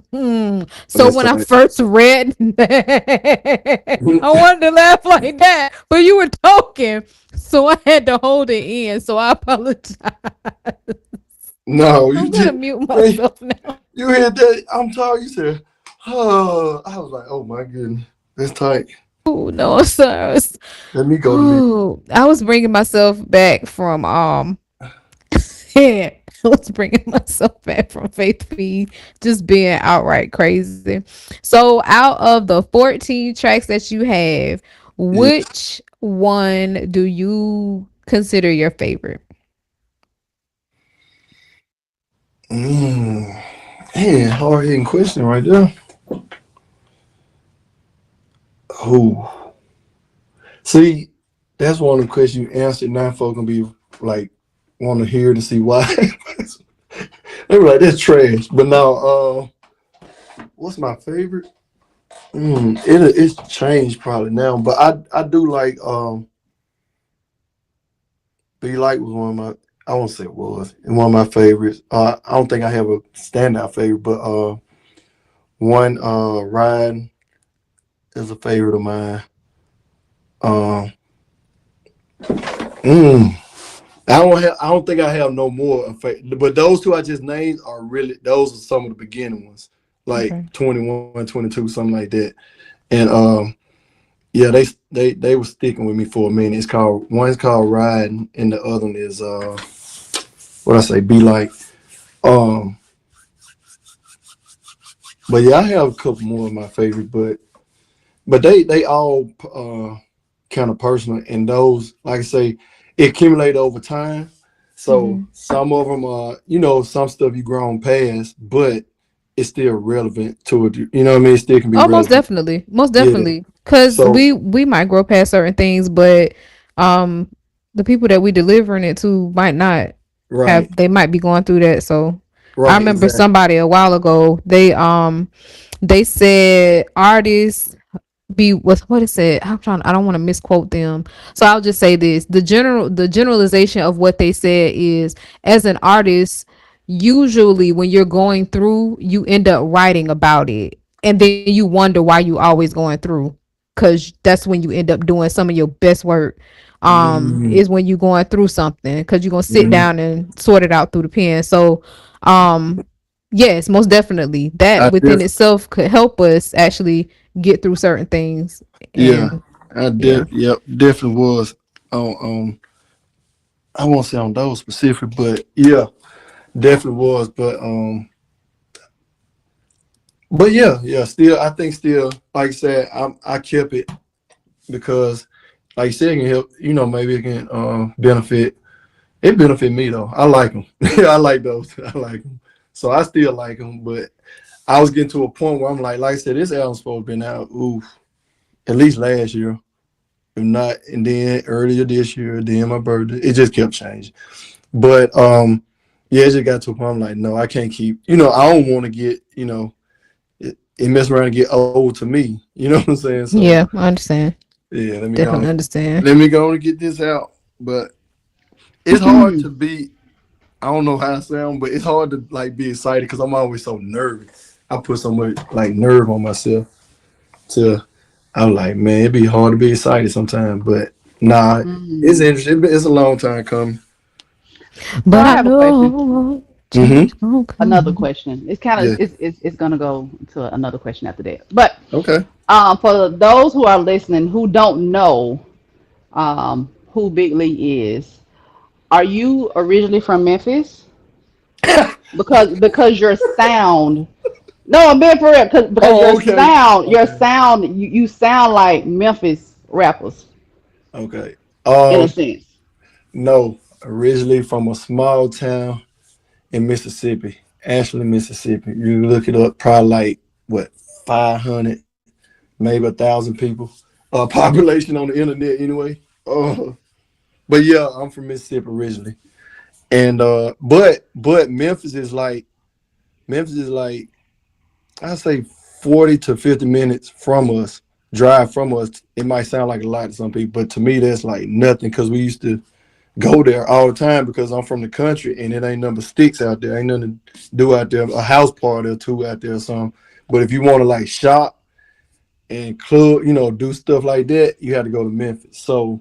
So That's when I right. first read that, I wanted to laugh like that, but you were talking, so I had to hold it in. So I apologize. No, you I'm gonna did. mute Hey, myself now. you heard that? I'm sorry. You said, oh, I was like, oh my goodness, that's tight. Oh no, I'm sorry. Let me go to me. Oh, I was bringing myself back from yeah, I was bringing myself back from Faith P just being outright crazy. So, out of the 14 tracks that you have, Yeah. which one do you consider your favorite? Man, hard hitting question right there. Oh, see, that's one of the questions you answered. Now, folks gonna be like, want to hear to see why. They were like, that's trash. But now, what's my favorite? It's changed probably now, but I do like Be Like was one of my, I won't say it was, and one of my favorites. I don't think I have a standout favorite, but one Ride is a favorite of mine. Um, mm, I don't think I have no more but those two I just named are really, those are some of the beginning ones, like Okay. 21, 22, something like that. And yeah, they were sticking with me for a minute. One's called Riding, and the other one is what I say, Be Like. Um, but yeah, I have a couple more of my favorite, but they all kind of personal, and those, like I say, it accumulated over time. So Mm-hmm. some of them are, some stuff you grown past, but it's still relevant to it. You know what I mean? It still can be Oh, most relevant. definitely, most Yeah. definitely. Cause So we might grow past certain things, but um, the people that we delivering it to might not right, have. They might be going through that. So I right, remember exactly. somebody a while ago. They said artists be what it said. I don't want to misquote them. So I'll just say this. The generalization of what they said is, as an artist, usually when you're going through, you end up writing about it. And then you wonder why you always going through. Cause that's when you end up doing some of your best work. Mm, Is when you going through something. Cause you're gonna sit mhm. down and sort it out through the pen. So um yes, most definitely. That I within def itself could help us actually get through certain things. yeah, And yeah. yep, definitely was on I won't say on those specific, but yeah, definitely was. But yeah, still I think still, like I said, I kept it because like you said, it can help, maybe it can benefit me though. I like them. I like those. I like them. So I still like them, but I was getting to a point where I'm like I said, this album's supposed to be out, at least last year. If not, and then earlier this year, then my birthday, it just kept changing. But yeah, it just got to a point I'm like, no, I can't keep, I don't want to get, it mess around and get old to me. You know what I'm saying? So Yeah, I understand. yeah, Definitely understand. let me go and get this out. But it's hard to beat I don't know how I sound, but it's hard to like be excited because I'm always so nervous. I put so much like nerve on myself to. I'm like, man, it'd be hard to be excited sometimes, but nah, it's Mm. interesting. It's a long time coming. So But I I have a question. know Mm-hmm. change gonna Another come. question. It's kind Yeah. of it's gonna go to another question after that. But Okay. for those who are listening who don't know who Big Lee is, are you originally from Memphis? Because your sound. No, I'm being for real. Because Oh, okay. your Okay. sound, you sound like Memphis rappers Okay. in a Um, sense. no, originally from a small town in Mississippi, Ashland, Mississippi. You look it up, probably like what 500, maybe 1,000 people, population on the internet anyway. But yeah, I'm from Mississippi originally, and but Memphis is like I say 40 to 50 minutes from us. Drive from us. It might sound like a lot to some people, but to me that's like nothing because we used to go there all the time because I'm from the country and it ain't nothing but sticks out there. Ain't nothing to do out there. A house party or two out there or something. But if you want to like shop and club, do stuff like that, you have to go to Memphis. So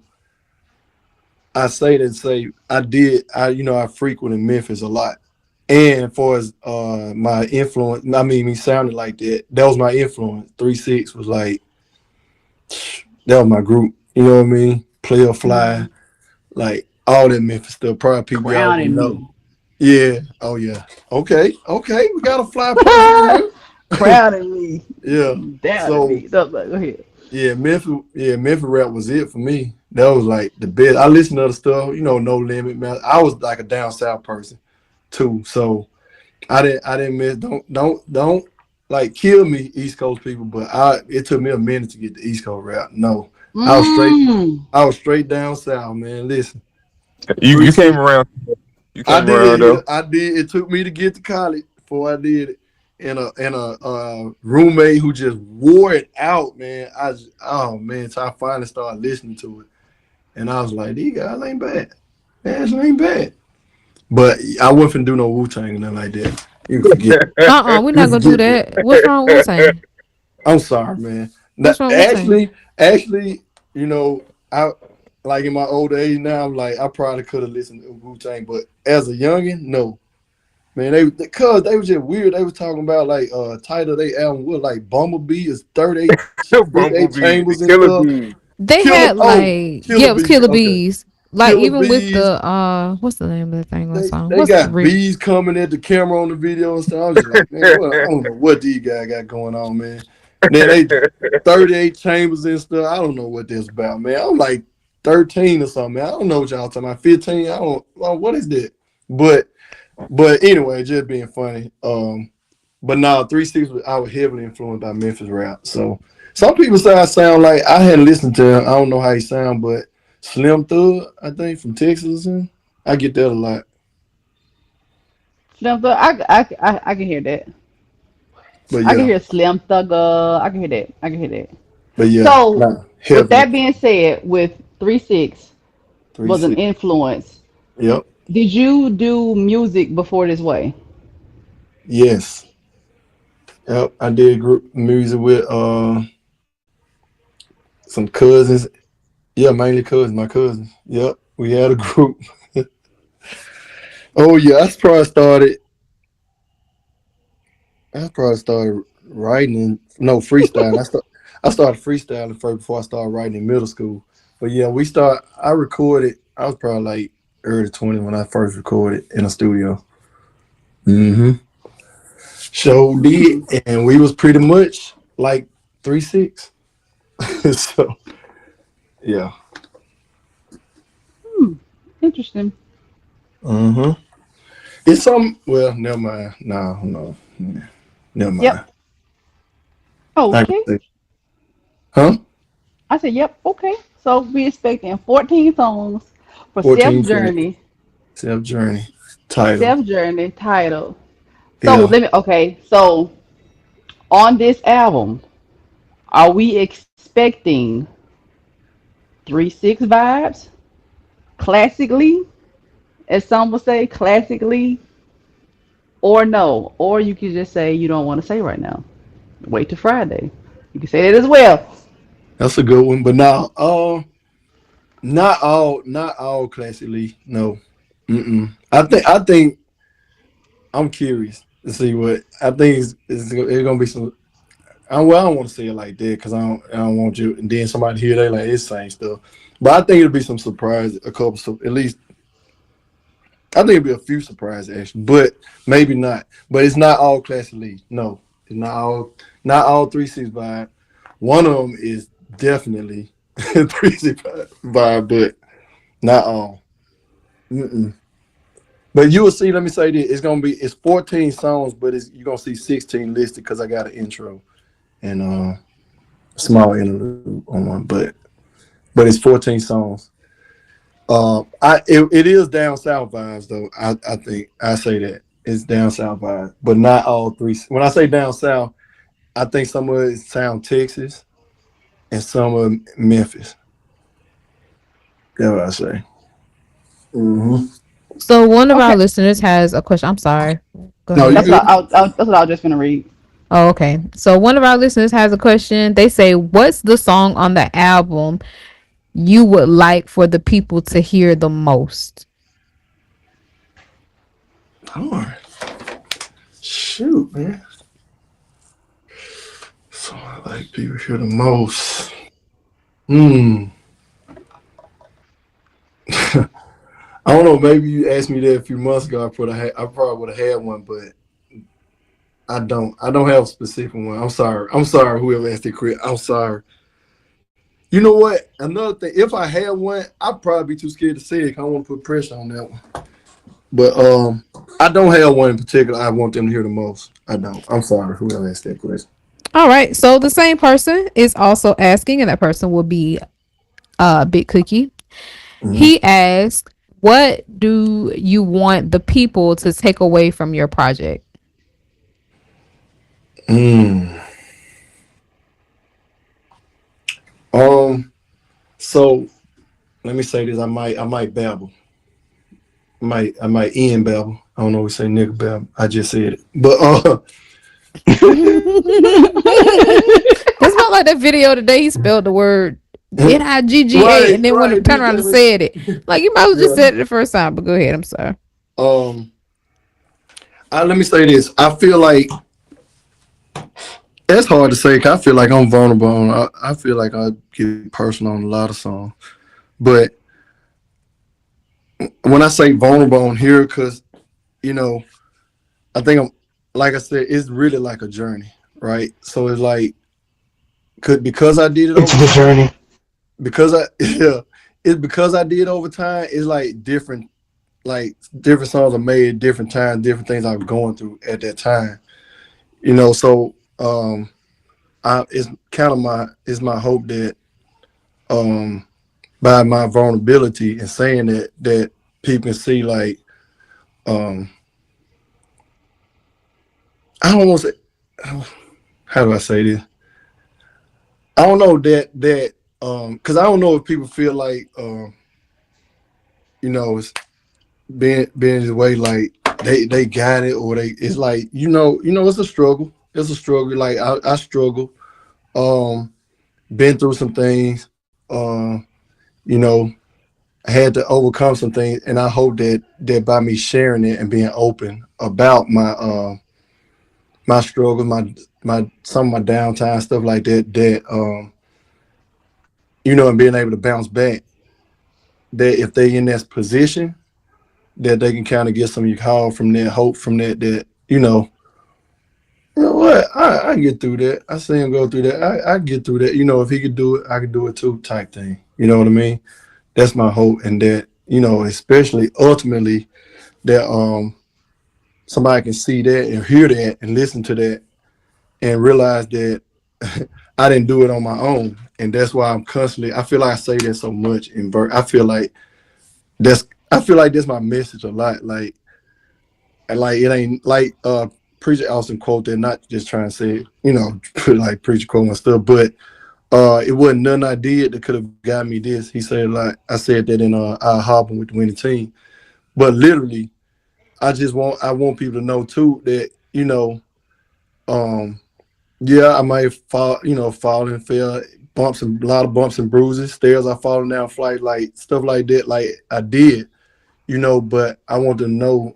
I say that say I frequented Memphis a lot. And for as my influence, I mean me sounding like that, that was my influence. 3 6 was like that was my group. You know what I mean? Player Fly, Mm. like all that Memphis stuff. Probably people y'all don't Crowning know. me. Yeah. Oh yeah. Okay. Okay. We got a fly person in here. Crowning me. Yeah. Down So me. No, go ahead. Memphis rap was it for me. That was like the best. I listened to other stuff, No Limit, man. I was like a down south person too. So I didn't miss don't like kill me, East Coast people, but it took me a minute to get the East Coast rap. No. I was straight Mm. I was straight down south, man. Listen. You Three came six around. You I came around did. though. I did. It took me to get to college before I did it. And a roommate who just wore it out, man. Oh man, so I finally started listening to it, and I was like, these guys ain't bad. Man, this ain't bad. But I wasn't finna do no Wu Tang or nothing like that. You can forget. We're You not can gonna do forget that. that. What's wrong with Wu Tang? I'm sorry, man. What's wrong with Wu Tang? Actually, I like in my older age now. I'm like, I probably could have listened to Wu Tang, but as a youngin, no. Man, because they was just weird. They was talking about like title of their album was like Bumblebee is 38 Bumblebee, the chambers and killer stuff. bee. They Killer had oh like Killer it was bees. Killer Okay. Bees. Like Killer even with bees. the what's the name of the thing on They song? they What's the got re bees coming at the camera on the video and stuff. I was just like, man, what I don't know what these guys got going on, man. Then they 38 chambers and stuff. I don't know what this about, man. I'm like 13 or something, man. I don't know what y'all talking about. 15. What is that? But anyway, just being funny. But now 3 6 I was heavily influenced by Memphis rap. So some people say I sound like I hadn't listened to him. I don't know how he sound, but Slim Thug, I think from Texas, and I get that a lot. Slim Thug, I can hear that. But I can yeah, hear Slim Thugger. I can hear that. I can hear that. but yeah, So, nah, with heavily that being said, with 3 6 three was an six. influence. Yep. Did you do music before this way? Yes. Yep. I did group music with some cousins. Yeah, mainly cousins, my cousins. Yep. We had a group. Oh yeah, I probably started writing no freestyling. I started freestyling first before I started writing in middle school. But yeah, I recorded. I was probably like early 20 when I first recorded in a studio. Mm-hmm. Show did, and we was pretty much like 3 6. So yeah. Hmm, interesting. Mm-hmm. It's some well, never mind. No. Never mind. Yep. Oh, I can okay. say, huh? I said, yep, okay. So we expecting 14 songs for 14 tracks. Self journey. Title. Self Journey title. So Yeah. let me, okay. So on this album, are we expecting 3 6 vibes classically? as some would say, classically, or no, or you could just say you don't want to say right now. Wait till Friday. You can say that as well. That's a good one. But now, not all classically. No. Mm-mm. I think I'm curious to see what I think is gonna be some. Well, I don't want to say it like that because I don't want you and then somebody hear they like it's same stuff. But I think it'll be some surprise, a couple, at least I think it'll be a few surprises actually, but maybe not. But it's not all classic league. No, it's not all 365. One of them is definitely 365, but not all. Mm-mm. But you will see. Let me say this: it's 14 songs, but you're gonna see 16 listed because I got an intro and small interlude on one, but it's 14 songs. It is down south vibes though. I think I say that it's down south vibes, but not all three. When I say down south, I think some of it sound Texas and some of Memphis. That's what I say. Mm-hmm. So one of our Okay, listeners has a question. I'm sorry. Go No, you ahead. good? that's what I was just gonna read. Oh, okay. So one of our listeners has a question. They say, "What's the song on the album you would like for the people to hear the most?" Darn. Shoot, man. So I like people hear the most. Hmm. I don't know. Maybe you asked me that a few months ago. I probably would have had one, but I don't. I don't have a specific one. I'm sorry. I'm sorry. Whoever asked that question. I'm sorry. You know what? Another thing. If I had one, I'd probably be too scared to say it. 'Cause I don't want to put pressure on that one. But I don't have one in particular. I want them to hear the most. I don't. I'm sorry. Whoever asked that question. All right. So the same person is also asking, and that person will be Big Cookie. Mm-hmm. He asked, "What do you want the people to take away from your project?" Mm. Um. So let me say this. I might babble. I might end babble. I don't know. We say nigga babble. I just said it. But It's not like that video today. He spelled the word Nigga, right, and then when he right. turned around and said it, like you might as well just Yeah. said it the first time. But go ahead. I'm sorry. Um. Let me say this. I feel like it's hard to say. 'Cause I feel like I'm vulnerable. I feel like I get personal on a lot of songs. But when I say vulnerable on here, because you know, I think I'm like I said, it's really like a journey, right? So it's like because I did it It's over the time. journey. Because I yeah, it's because I did over time. It's like different songs are made at different times, different things I was going through at that time. So it's kind of my hope that um by my vulnerability and saying that people can see like um I don't want to say how do I say this? I don't know that because I don't know if people feel like it's being this way like they got it or it's like it's a struggle. It's a struggle. Like I struggle. Been through some things. You know, I had to overcome some things, and I hope that by me sharing it and being open about my struggles, my some of my downtime stuff like that, and being able to bounce back. That if they in that position, that they can kind of get some call from that, hope from that. What? I get through that. I see him go through that. I get through that. If he could do it, I could do it too, type thing. You know what I mean? That's my hope, and that especially ultimately that somebody can see that and hear that and listen to that and realize that I didn't do it on my own, and that's why I'm constantly. I feel like I say that so much in verse. I feel like that's my message a lot. Like it ain't like preacher Austin quote that, not just trying to say put like preacher quote and stuff, but it wasn't nothing I did that could have got me this. He said like I said that in our album with the winning team, But literally, I want people to know too that, yeah, I might fall and fell, a lot of bumps and bruises, stairs I fallen down, flight, like stuff like that, like I did, but I want to know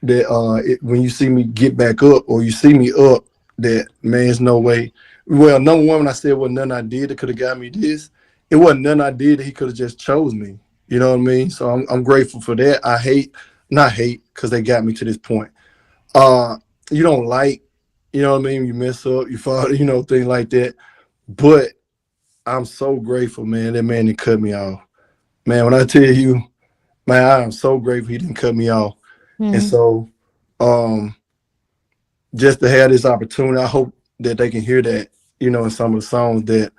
that when you see me get back up or you see me up, that man, there's no way. Well, number one, when I said it wasn't nothing I did that could have got me this, it wasn't nothing I did that he could have just chose me. You know what I mean? So I'm grateful for that. Not hate, because they got me to this point. You don't like, you know what I mean? You mess up, you fall, things like that. But I'm so grateful, man. That man didn't cut me off. Man, when I tell you, man, I am so grateful he didn't cut me off. Mm-hmm. And so just to have this opportunity, I hope that they can hear that, in some of the songs that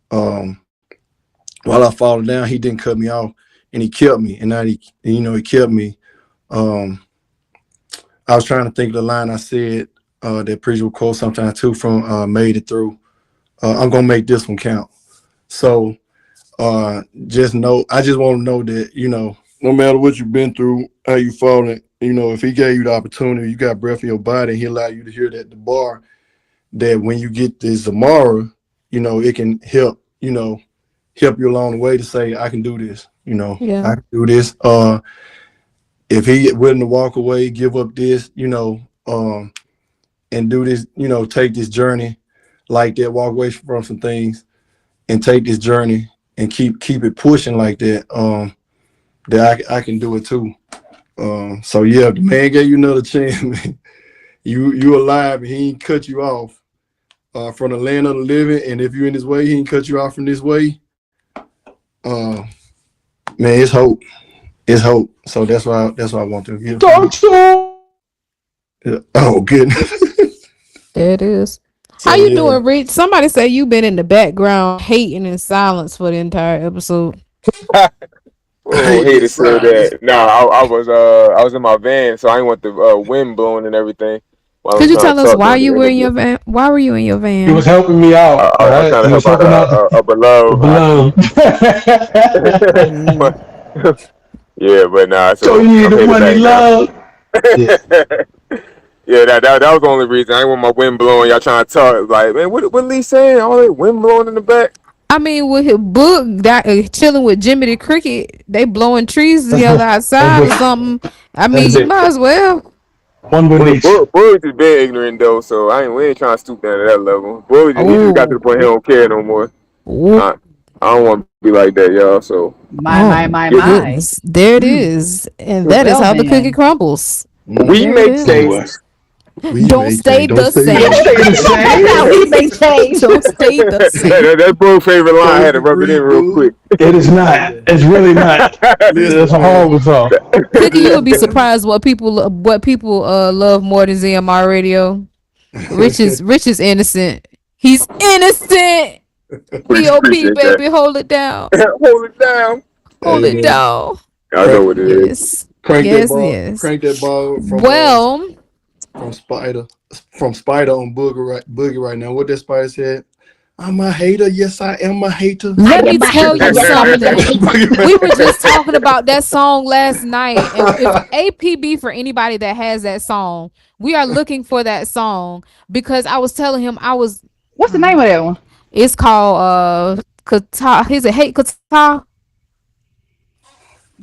while I fallen down, he didn't cut me off, and he kept me. And now he kept me. I was trying to think of the line I said that preacher would quote sometimes too from Made It Through. I'm gonna make this one count. So I just want to know that, no matter what you've been through, how you fallen, if he gave you the opportunity, you got breath in your body, and he allowed you to hear that the bar, that when you get this Zamar, it can help you along the way to say, I can do this, I can do this. If he willing to walk away, give up this, and do this, take this journey like that, walk away from some things and take this journey and keep it pushing like that, that I can do it too. So yeah, the man gave you another chance, man. You alive, and he ain't cut you off from the land of the living. And if you're in this way, he ain't cut you off from this way. Man, it's hope. It's hope. So that's why I want to give. Oh goodness. There it is. So, how you doing, Rich? Somebody say you've been in the background hating in silence for the entire episode. Oh, hate to say that. No, I was in my van, so I didn't want the wind blowing and everything. Could you tell us why you were in your van? Why were you in your van? He was helping me out. I was trying to help out a beloved. Yeah, but nah. So you need the money, love. Yeah, that was the only reason. I didn't want my wind blowing. Y'all trying to talk like, man, what Lee saying? All that wind blowing in the back. I mean, with his book, chilling with Jimmy the Cricket, they blowing trees together outside or something. I mean, you might as well. Boys is been ignorant though, so we ain't trying to stoop down to that level. Boys, he just got to the point he don't care no more. I don't want to be like that, y'all. So my. There it is, and that is how the cookie crumbles. We make changes. Don't stay the same. Don't stay the same. That bro favorite line, I had to rub it in real quick. It is not. It's really not. It's a horrible song. Cookie, you would be surprised what people love more than ZMR Radio. Rich is innocent. He's innocent. P.O.P. baby, hold it down. Hold it down. Hold it down. I know what it is. Crank that ball from Spider on Boogie right now. What that Spider said? I'm a hater. Yes, I am a hater. Let me tell you something. We were just talking about that song last night. And if APB for anybody that has that song, we are looking for that song because I was telling him what's the name of that one? It's called Q'dash. Is it Hate Q'dash?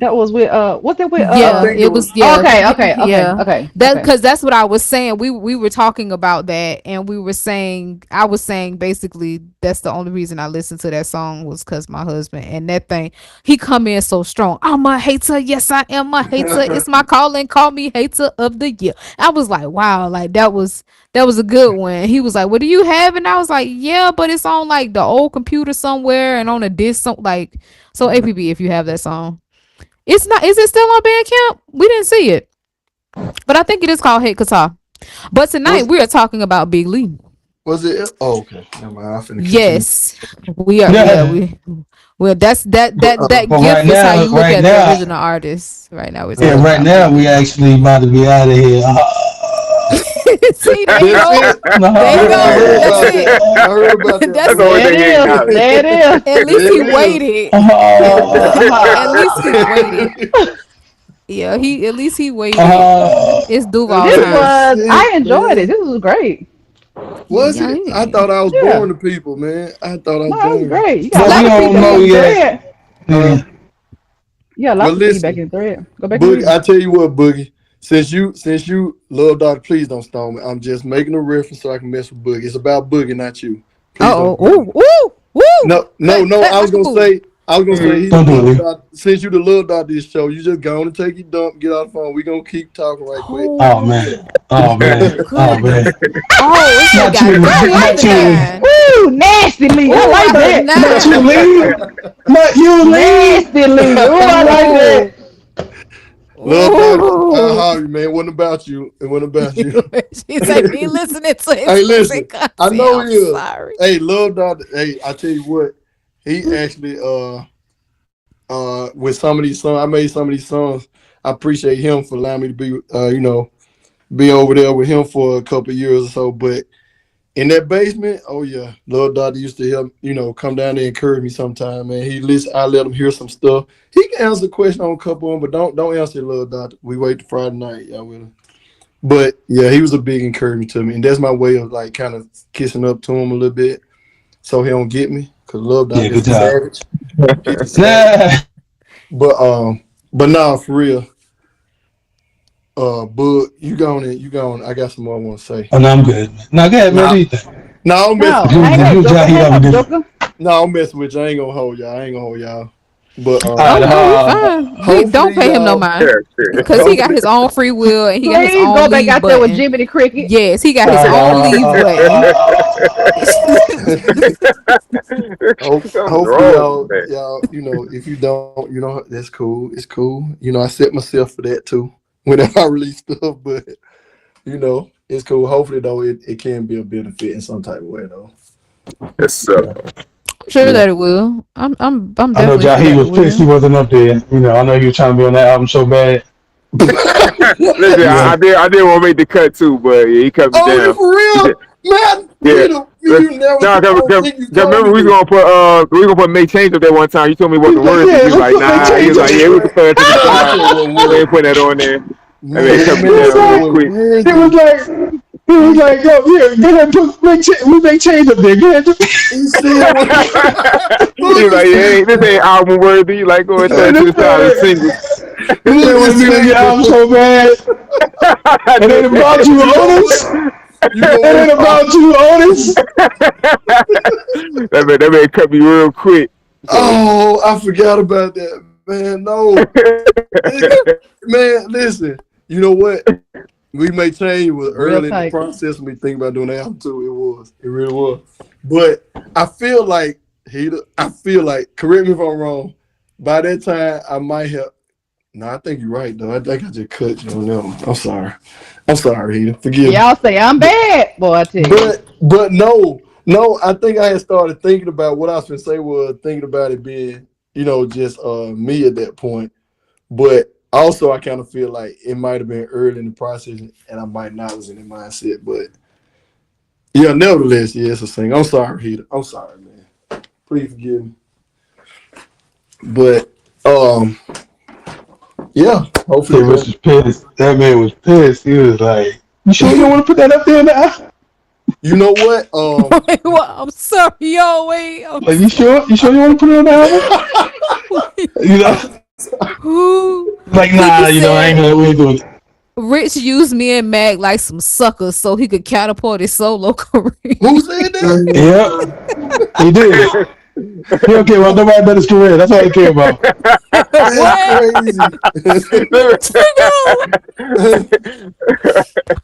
That was with what's that with? It was Okay. Because that's what I was saying. We were talking about that, and I was saying basically that's the only reason I listened to that song was because my husband, and that thing, he come in so strong. I'm a hater, yes I am a hater. It's my calling, call me hater of the year. I was like, wow, like that was a good one. He was like, what do you have? And I was like, yeah, but it's on like the old computer somewhere and on a disc, so APB, if you have that song. It's not. Is it still on Bandcamp? We didn't see it, but I think it is called Hate Qatar. But tonight we are talking about Big Lee. Was it? Oh, okay. Yes, we are. Yeah, well, that gift right is how you look at the original artist. Right now, right now we actually about to be out of here. See, there you go. That's it. I heard about that. There it is. At least he waited. At least he waited. Yeah, at least he waited. It's Duval This time. was. I enjoyed it. This was great. Was Yeah, it? I thought I was Yeah. boring to people, man. I thought I was No, it was boring. great. You got But a we lot of don't feedback know in the yet. thread. Yeah, Well, lots of feedback listen, in the thread. Go back and Boogie. read I it. tell you what, Boogie. Since you love Doctor, please don't stone me. I'm just making a reference so I can mess with Boogie. It's about Boogie, not you. Please Uh don't. oh. Ooh, ooh, woo. No. Cut I was like a gonna boo. say. I was gonna say he's the Don't do love it. doctor. Since you the love doctor of this show, you just go on and take your dump, get off the phone. We gonna keep talking right quick. Oh Oh man. Oh man. Oh goodness. man. Oh, it just Not got too. dirty Not after too. nine. Woo, nasty Lee. I Oh, like after that. Not you, nine. Lee. Not you, Lee. Nasty Lee. Oh, I like Ooh. that. Love doctor, Ooh. Harvey, man. It wasn't about you. It wasn't about you. She said he listening to Hey, listen. explicit content. I know I'm he is. sorry. Hey, love doctor. Hey, I tell you what. He actually with some of these songs, I made some of these songs. I appreciate him for allowing me to be be over there with him for a couple of years or so. But in that basement, oh yeah, Lord Doctor used to help, come down there and encourage me sometime, man. I let him hear some stuff. He can answer the question on a couple of them, but don't answer it, Lord Doctor. We wait till Friday night, y'all will. But yeah, he was a big encouragement to me. And that's my way of like kind of kissing up to him a little bit so he don't get me. Cause Love Doctor is a savage. He's a savage. But nah, for real. Bug, you going. I got some more I want to say. Oh no, I'm good. No, go ahead, man. Do your thing. No, I'm No, messing. hang up, Joker. Hang up, Joker. No, I'm messing with you. I ain't gonna hold y'all. But Oh no, we fine. Don't pay him no mind. Because he got his own free will and he got his Please own go back leave out there with button. Jimmy the Cricket. Yes, he got his own leave button. hopefully y'all, if you don't, that's cool. It's cool. I set myself for that too whenever I release stuff, but it's cool. Hopefully though, it can be a benefit in some type of way though. Yes, sir. Sure that it will. I'm definitely I know sure Jahi that was it pissed he will. wasn't up there. I know you were trying to be on that album so bad. Listen, I did want to make the cut too, but yeah, he cut me down. For real? Man, Yeah. you never No, I don't think you told remember me we gonna put make change up there one time. You told me what the words is. He was like, nah. He was like, yeah, we can put it to the side. We ain't putting that on there. I mean, it cut me down real quick. He was like, yo, yeah, go ahead, we make change up there. Go ahead. He said, He was like, yeah, this ain't album worthy. Like, go and throw it to the side of singles. He said, want to be on your album so bad. It ain't about you, Otis. It ain't about you, Otis. That man cut me real quick. So. Oh, I forgot about that, man. No. Man, listen. You know what? We may change was early in the process when we think about doing the album too. It really was. But I feel like correct me if I'm wrong. By that time, I might have. No, I think you're right though. I think I just cut you on that one. I'm sorry, Heater. Forgive me. Y'all say I'm bad, boy. I tell you. But no. I think I had started thinking about what I was gonna say was thinking about it being, just me at that point. But also, I kind of feel like it might have been early in the process, and I might not was in the mindset. But yeah, nevertheless, yeah, it's a thing. I'm sorry, Heater. I'm sorry, man. Please forgive me. But yeah, hopefully. Rich was pissed. That man was pissed. He was like, "You sure you don't want to put that up there now?" You know what? Wait, what? I'm sorry, yo. Wait. Like, you sure you want to put it on the album? Who? Like, nah, I ain't gonna wait to it. Rich used me and Mac like some suckers so he could catapult his solo career. Who said that? Yeah, he did. He don't care about nobody but his career. That's all he care about. That's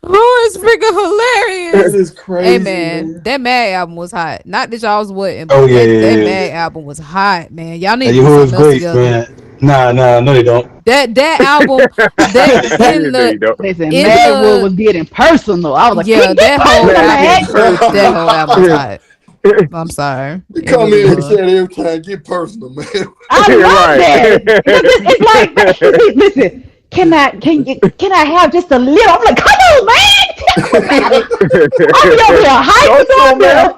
Oh, it's freaking hilarious. That is crazy. Hey man, that Mag album was hot. Not that y'all was waiting, but Oh yeah, that yeah. Mag album was hot, man. Y'all need Hey, to do who is something else great, together. man? Nah, no, they don't. That album, Listen, Madwood was getting personal. I was like, yeah, that whole album was hot. I'm sorry. You come in and say every time, get personal, man. I love that. It's like, listen, can I have just a little? I'm like, come on, man. I'm over here hyping on there.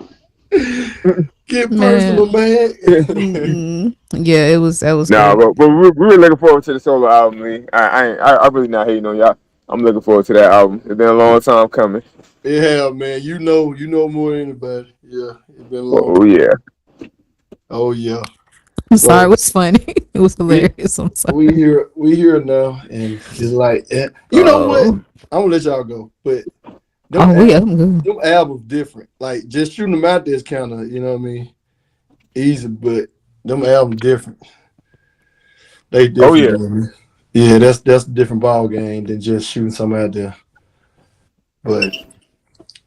Get personal, man. Yeah, it was. That was. Nah, Good. but we were looking forward to the solo album, Lee. I really not hating on y'all. I'm looking forward to that album. It's been a long time coming. Yeah, man. You know more than anybody. Yeah, it's been long. Oh yeah. Oh yeah. I'm sorry. It was funny. It was hilarious. I'm sorry. We here now, and it's like, you know what? I'm gonna let y'all go, but them albums different. Like just shooting them out there is kind of, you know what I mean, easy, but them albums different. They different. Oh yeah. Yeah, that's a different ball game than just shooting something out there. But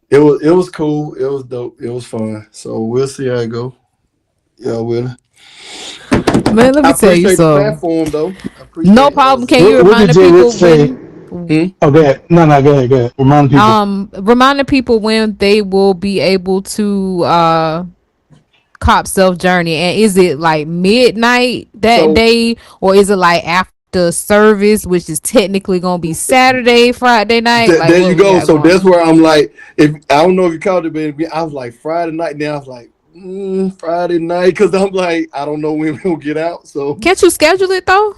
it was cool. It was dope. It was fun. So we'll see how it go. Y'all will. Man, let me tell you something. Platform, though. No problem. Can you remind the people when? Oh, go ahead. No, go ahead. Remind people. Reminding people when they will be able to cop Self Journey, and is it like midnight that day, or is it like after service, which is technically gonna be Saturday, Friday night? Like, there you go. So that's where I'm like, if I don't know if you called it, but I was like Friday night. Now I was like. Friday night, because I'm like, I don't know when we'll get out. So can't you schedule it though?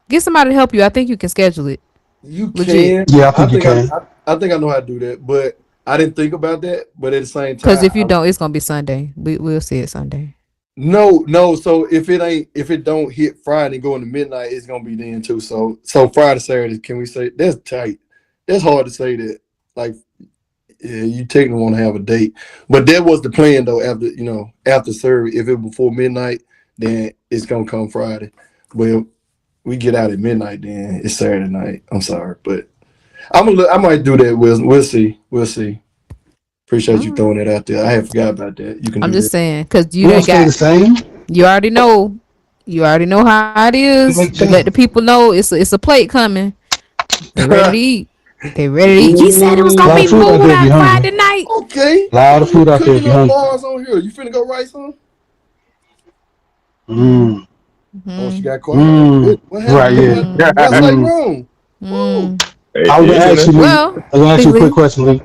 Get somebody to help you. I think you can schedule it. You legit. Can. Yeah, I think you can. I think I know how to do that, but I didn't think about that. But at the same time, because if you don't, it's gonna be Sunday. We'll see it Sunday. No. So if it don't hit Friday and go into midnight, it's gonna be then too. So Friday, Saturday, can we say that's tight? That's hard to say that. Like. Yeah, you technically want to have a date, but that was the plan though. After service, if it before midnight, then it's gonna come Friday. Well, we get out at midnight, then it's Saturday night. I'm sorry, but I might do that. We'll see. Appreciate you throwing it out there. I had forgot about that. You can. I'm just saying because you got the same. You already know. You already know how it is. To let the people know it's a plate coming. They're ready to eat. They ready to eat. You said it was gonna be food on Friday night. Okay. A lot of food out there. Bars on here. You finna go write some? Oh, she got quiet. What happened? Right, yeah. What's like wrong? I was gonna ask you a quick question, Lee.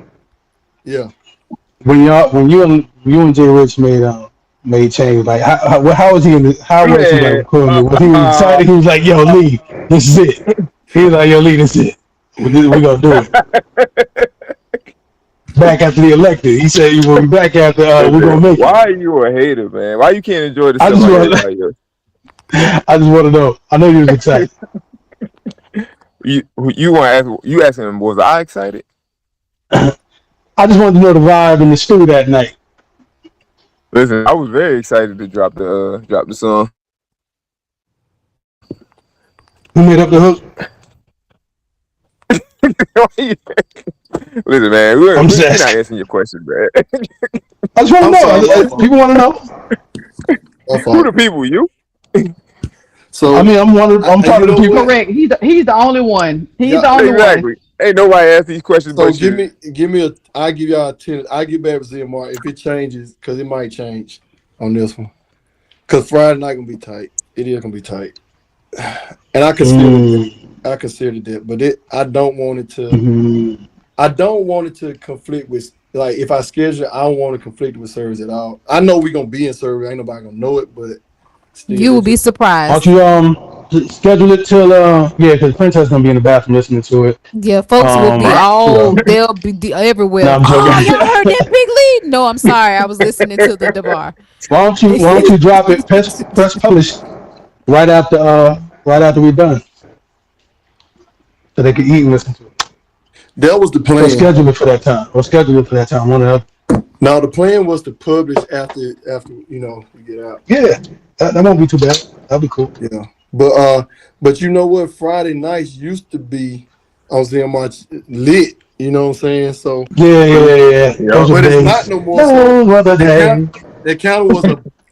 Yeah. When you and Jay Rich made change, like how was he how was he like recording it? Was he excited? He was like, "Yo, Lee, this is it." He was like, "Yo, Lee, this is it. We're gonna do it." Back after the elected, he said, "You will be back after we're gonna make it." Why are you a hater, man? Why you can't enjoy the stuff I just want to know. I know you was excited. You want to ask? You asking him, was I excited? I just wanted to know the vibe in the studio that night. Listen, I was very excited to drop the song. Who made up the hook? Listen, man, we're not answering your question, man. I just want to know. People want to know. Who the people? You? So I mean, I'm part of the people. Correct. He's the only one. He's the only one. Ain't nobody asked these questions. So give me I'll give y'all a 10. I'll get back to ZMR if it changes, because it might change on this one. Because Friday night gonna be tight. It is gonna be tight, and I considered that, but I don't want it to. I don't want it to conflict with, like, if I schedule, I don't want to conflict with service at all. I know we're gonna be in service. Ain't nobody gonna know it, but still, you will be surprised. Why don't you schedule it till because Princess gonna be in the bathroom listening to it. Yeah, folks will be they'll be everywhere. No, y'all heard that big lead? No, I'm sorry, I was listening to the DeVar. Why don't you drop it? Press publish right after we're done, so they can eat and listen to it. That was the plan. Or schedule it for that time. One of them. Now the plan was to publish after we get out. Yeah, that won't be too bad. That'll be cool. Yeah, but you know what? Friday nights used to be on ZMR lit. You know what I'm saying? So yeah. But it's not no more. So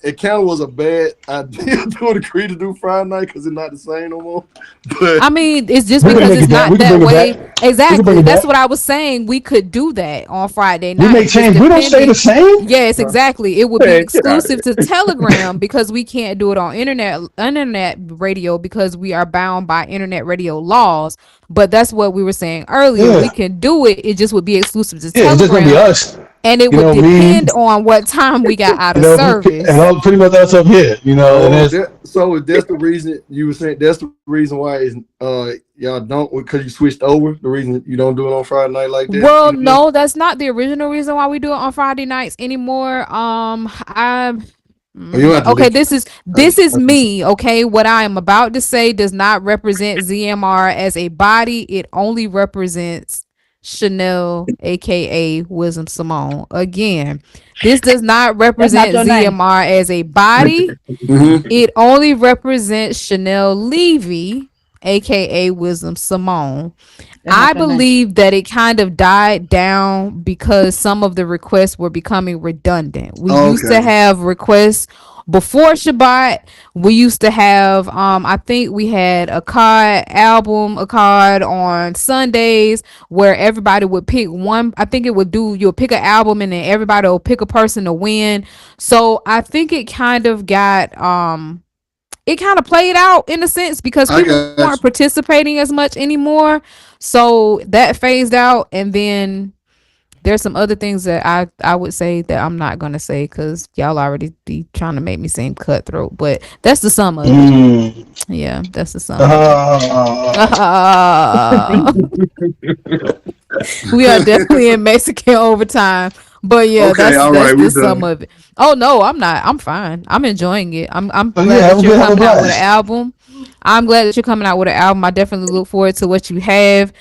it kind of was a bad idea to agree to do Friday night because it's not the same no more. But I mean, it's just because it's not that way. Exactly. That's what I was saying. We could do that on Friday night. We make change. We don't stay the same. Yes, exactly. It would be exclusive to Telegram because we can't do it on internet radio because we are bound by internet radio laws. But that's what we were saying earlier. Yeah. We can do it. It just would be exclusive to Telegram. It's just gonna be us. And it You would know me. depend on what time we got out You of know, and service. all, pretty much that's up here. You know, and Oh, that's so that's the reason you were saying. That's the reason why is y'all don't, because you switched over. The reason you don't do it on Friday night like that. Well, You know. no, that's not the original reason why we do it on Friday nights anymore. I Oh, you don't have to okay, let you. this is me, okay? What I am about to say does not represent ZMR as a body. It only represents Chanel, aka Wisdom Simone. Again, this does not That's not represent your name. ZMR as a body. Mm-hmm. It only represents Chanel Levy, aka Wisdom Simone. That's I not your name. believe that it kind of died down because some of the requests were becoming redundant. We used to Okay. have requests before Shabbat. We used to have I think we had a card on Sundays where everybody would pick one. I think you'll pick an album and then everybody will pick a person to win. So I think it kind of played out in a sense because I people got you. weren't participating as much anymore. So that phased out. And then there's some other things that I would say that I'm not going to say because y'all already be trying to make me seem cutthroat. But that's the sum of it. Yeah, that's the sum of it. We are definitely in Mexican overtime. But yeah, Okay. All that's right. We the sum done. of it. Oh no, I'm not. I'm fine. I'm enjoying it. I'm so glad yeah, that you're have a coming out with an blast. album. I'm glad that you're coming out with an album. I definitely look forward to what you have.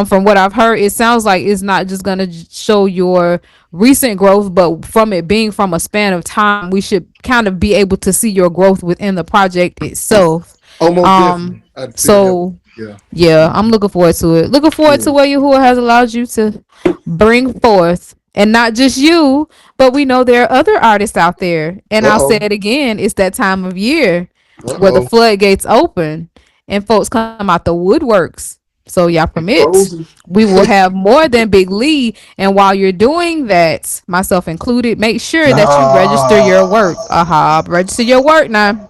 From what I've heard, it sounds like it's not just gonna show your recent growth, but from it being from a span of time, we should kind of be able to see your growth within the project itself. Oh, most Um, definitely. I feel that. so Yeah. yeah, I'm looking forward to it. Looking forward to Yeah. what Yahuwah has allowed you to bring forth. And not just you, but we know there are other artists out there. And I'll say Uh-oh. it again, it's that time of year where the Uh-oh. floodgates open and folks come out the woodworks. So y'all permit. Frozen. We will have more than Big Lee. And while you're doing that, myself included, make sure that you register your work. Register your work now.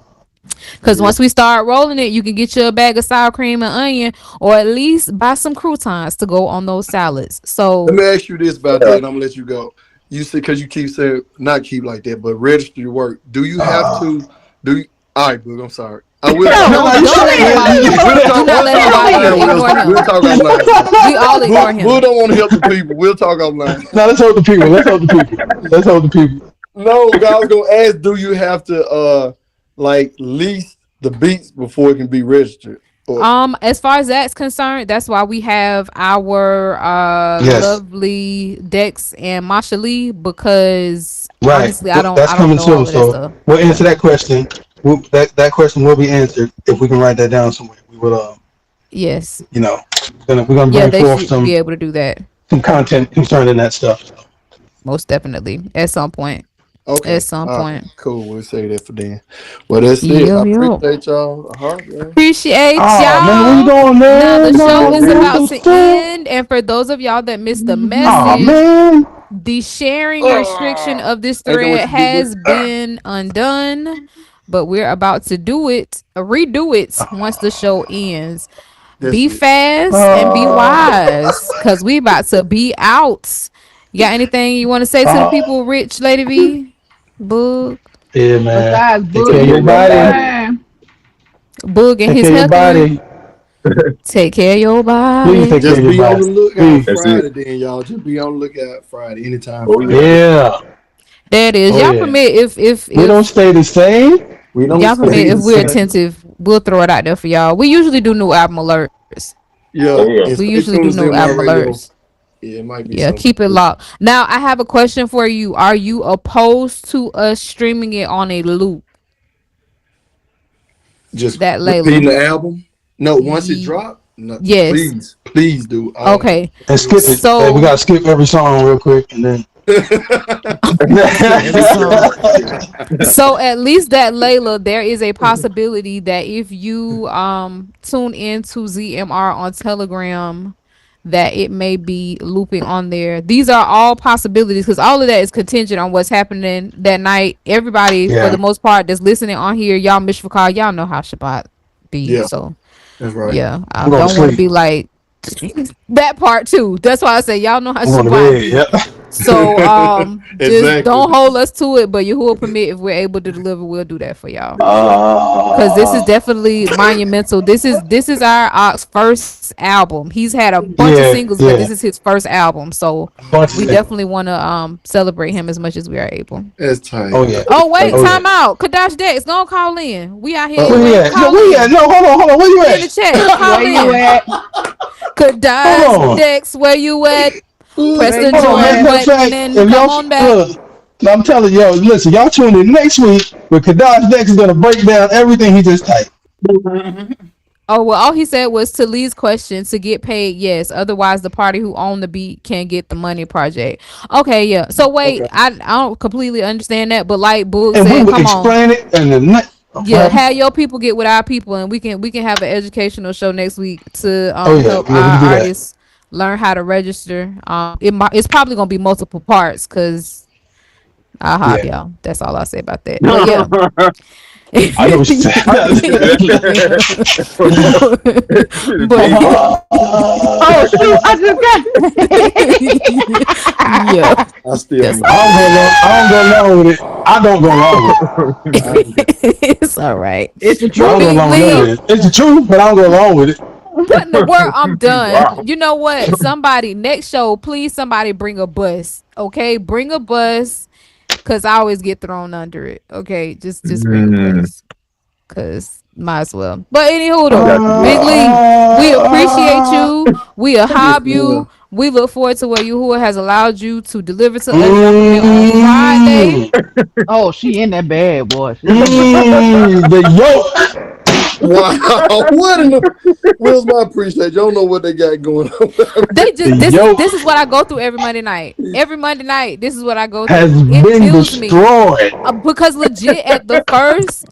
Because Yeah. once we start rolling it, you can get you a bag of sour cream and onion, or at least buy some croutons to go on those salads. Let So, me ask you this about that, and I'm gonna let you go. You said, because you keep saying not keep like that, but register your work. Do you have to? Do you? All right, Boog, I'm sorry. I will no, talk. No, no, you don't let him said bother you. We'll Do talk. not We'll let him talk bother you. offline, Ignore Will. We'll him. talk offline. We all ignore Will him. don't want to help the people. We'll talk offline. no, let's hold the people. Let's hold the people. Let's hold the people. No, I was gonna ask. Do you have to like lease the beats before it can be registered? Or As far as that's concerned, that's why we have our Yes, lovely Dex and Masha Lee, because right. honestly, I That's don't coming know all soon. of that So stuff. we'll answer that question. That question will be answered if we can write that down somewhere. We will, Yes. you know, we're gonna Yeah, bring they forth should be able to do that. some content concerning that stuff. Most definitely. At some point. okay, At some all right, point. cool. We'll say that for then. Well, that's it. I Yo, yo. appreciate y'all. Man. Appreciate Oh man, what you y'all. doing, Now the man? show No, is man, about so to soon. end. And for those of y'all that missed the Oh message, man. the sharing restriction of this Ain't that what thread you do with? has been undone. But we're about to redo it once the show ends. That's Be it. fast and be wise. Cause we about to be out. You got anything you want to say to the Oh, people, Rich Lady V? Boog? yeah, man. Besides Take care of Boogie, your it's your body. time. Boog and Take his care of your heckling. body. Take care of your Please take body. care of Just your be on body. the lookout Please. That's it. Friday, then y'all. Just be on the lookout Friday, anytime Oh Friday. yeah. Yeah. There it is. Oh Y'all yeah. permit if We don't if stay the same. We don't y'all stay permit if the we're same. attentive, we'll throw it out there for y'all. We usually do new album alerts. Yeah, Oh yeah. and We stay usually tuned do to new ZMR album Radio. alerts. Yeah, it might be Yeah, something. keep it locked. Now I have a question for you. Are you opposed to us streaming it on a loop? Just That repeating Layla. the album. No, once it Ye- dropped, no, yes. please do. I don't Okay. And care. skip it. Hey, we So gotta skip every song real quick and then. skip every song. So at least that Layla, there is a possibility that if you tune into ZMR on Telegram, that it may be looping on there. These are all possibilities because all of that is contingent on what's happening that night. Everybody, for the Yeah. most part, that's listening on here, y'all Mishvakar, y'all know how Shabbat be. Yeah, So that's right. yeah, I I'm going to don't want to sleep. be like that part too. That's why I say y'all know how I'm going to Shabbat bed. be. Yep. So just Exactly. don't hold us to it, but Yahuwah permit if we're able to deliver, we'll do that for y'all. Because this is Uh, definitely monumental. This is our Ox first album. He's had a bunch of yeah, singles, but this yeah. is his first album. So A bunch of we things. definitely want to celebrate him as much as we are able. That's tight. Oh yeah. Oh wait, Oh yeah. time out. Q'dash Dex, gonna call in. We out here. Where you Wait, at? No, call where you at? in No, hold on. Where you in the at? chat. Call Where you in. at? Hold Q'dash on. Dex, where you at? Press Where the you Hold on. join at? Matter of button fact, and if come y'all on back. look, no, I'm telling y'all, listen, y'all tune in next week where Kadash Dex is gonna break down everything he just typed. Oh well, all he said was to Lee's question to get paid. Yes, otherwise the party who own the beat can get the money. Project. Okay, yeah. So wait, Okay. I don't completely understand that, but like Boog And we said, will come on, explain it and the next. yeah, Okay. have your people get with our people, and we can have an educational show next week to Oh yeah, help yeah, we our can do that. artists learn how to register. It's probably gonna be multiple parts because I'll have Yeah. y'all. That's all I'll say about that. But yeah. I know what you said. But yeah. Oh shoot! I just Yeah, I still that's know. all. I don't go along with it. I don't go along with it. I ain't got It's all right. it's the I Well, don't truth. go along with none of Lee, it. It's the truth, but I don't go along with it. putting the work. I'm done. Wow. You know what? Somebody next show, please. Somebody bring a bus. Okay, bring a bus, cause I always get thrown under it. Okay, just bring a bus, cause might as well. But anywho, I though, got you, Big Lee. Lee, we appreciate you. We yes, hob you. ma'am. We look forward to what Yahuwah has allowed you to deliver to us on Friday. Mmm, Oh, she in that bad boy. She in that. mmm, the yolk, Wow. What in the Where's my appreciation? You don't know what they got going on. They the just yolk this is what I go through every Monday night. Every Monday night, this is what I go has through. It been kills me. destroyed. Because legit at the first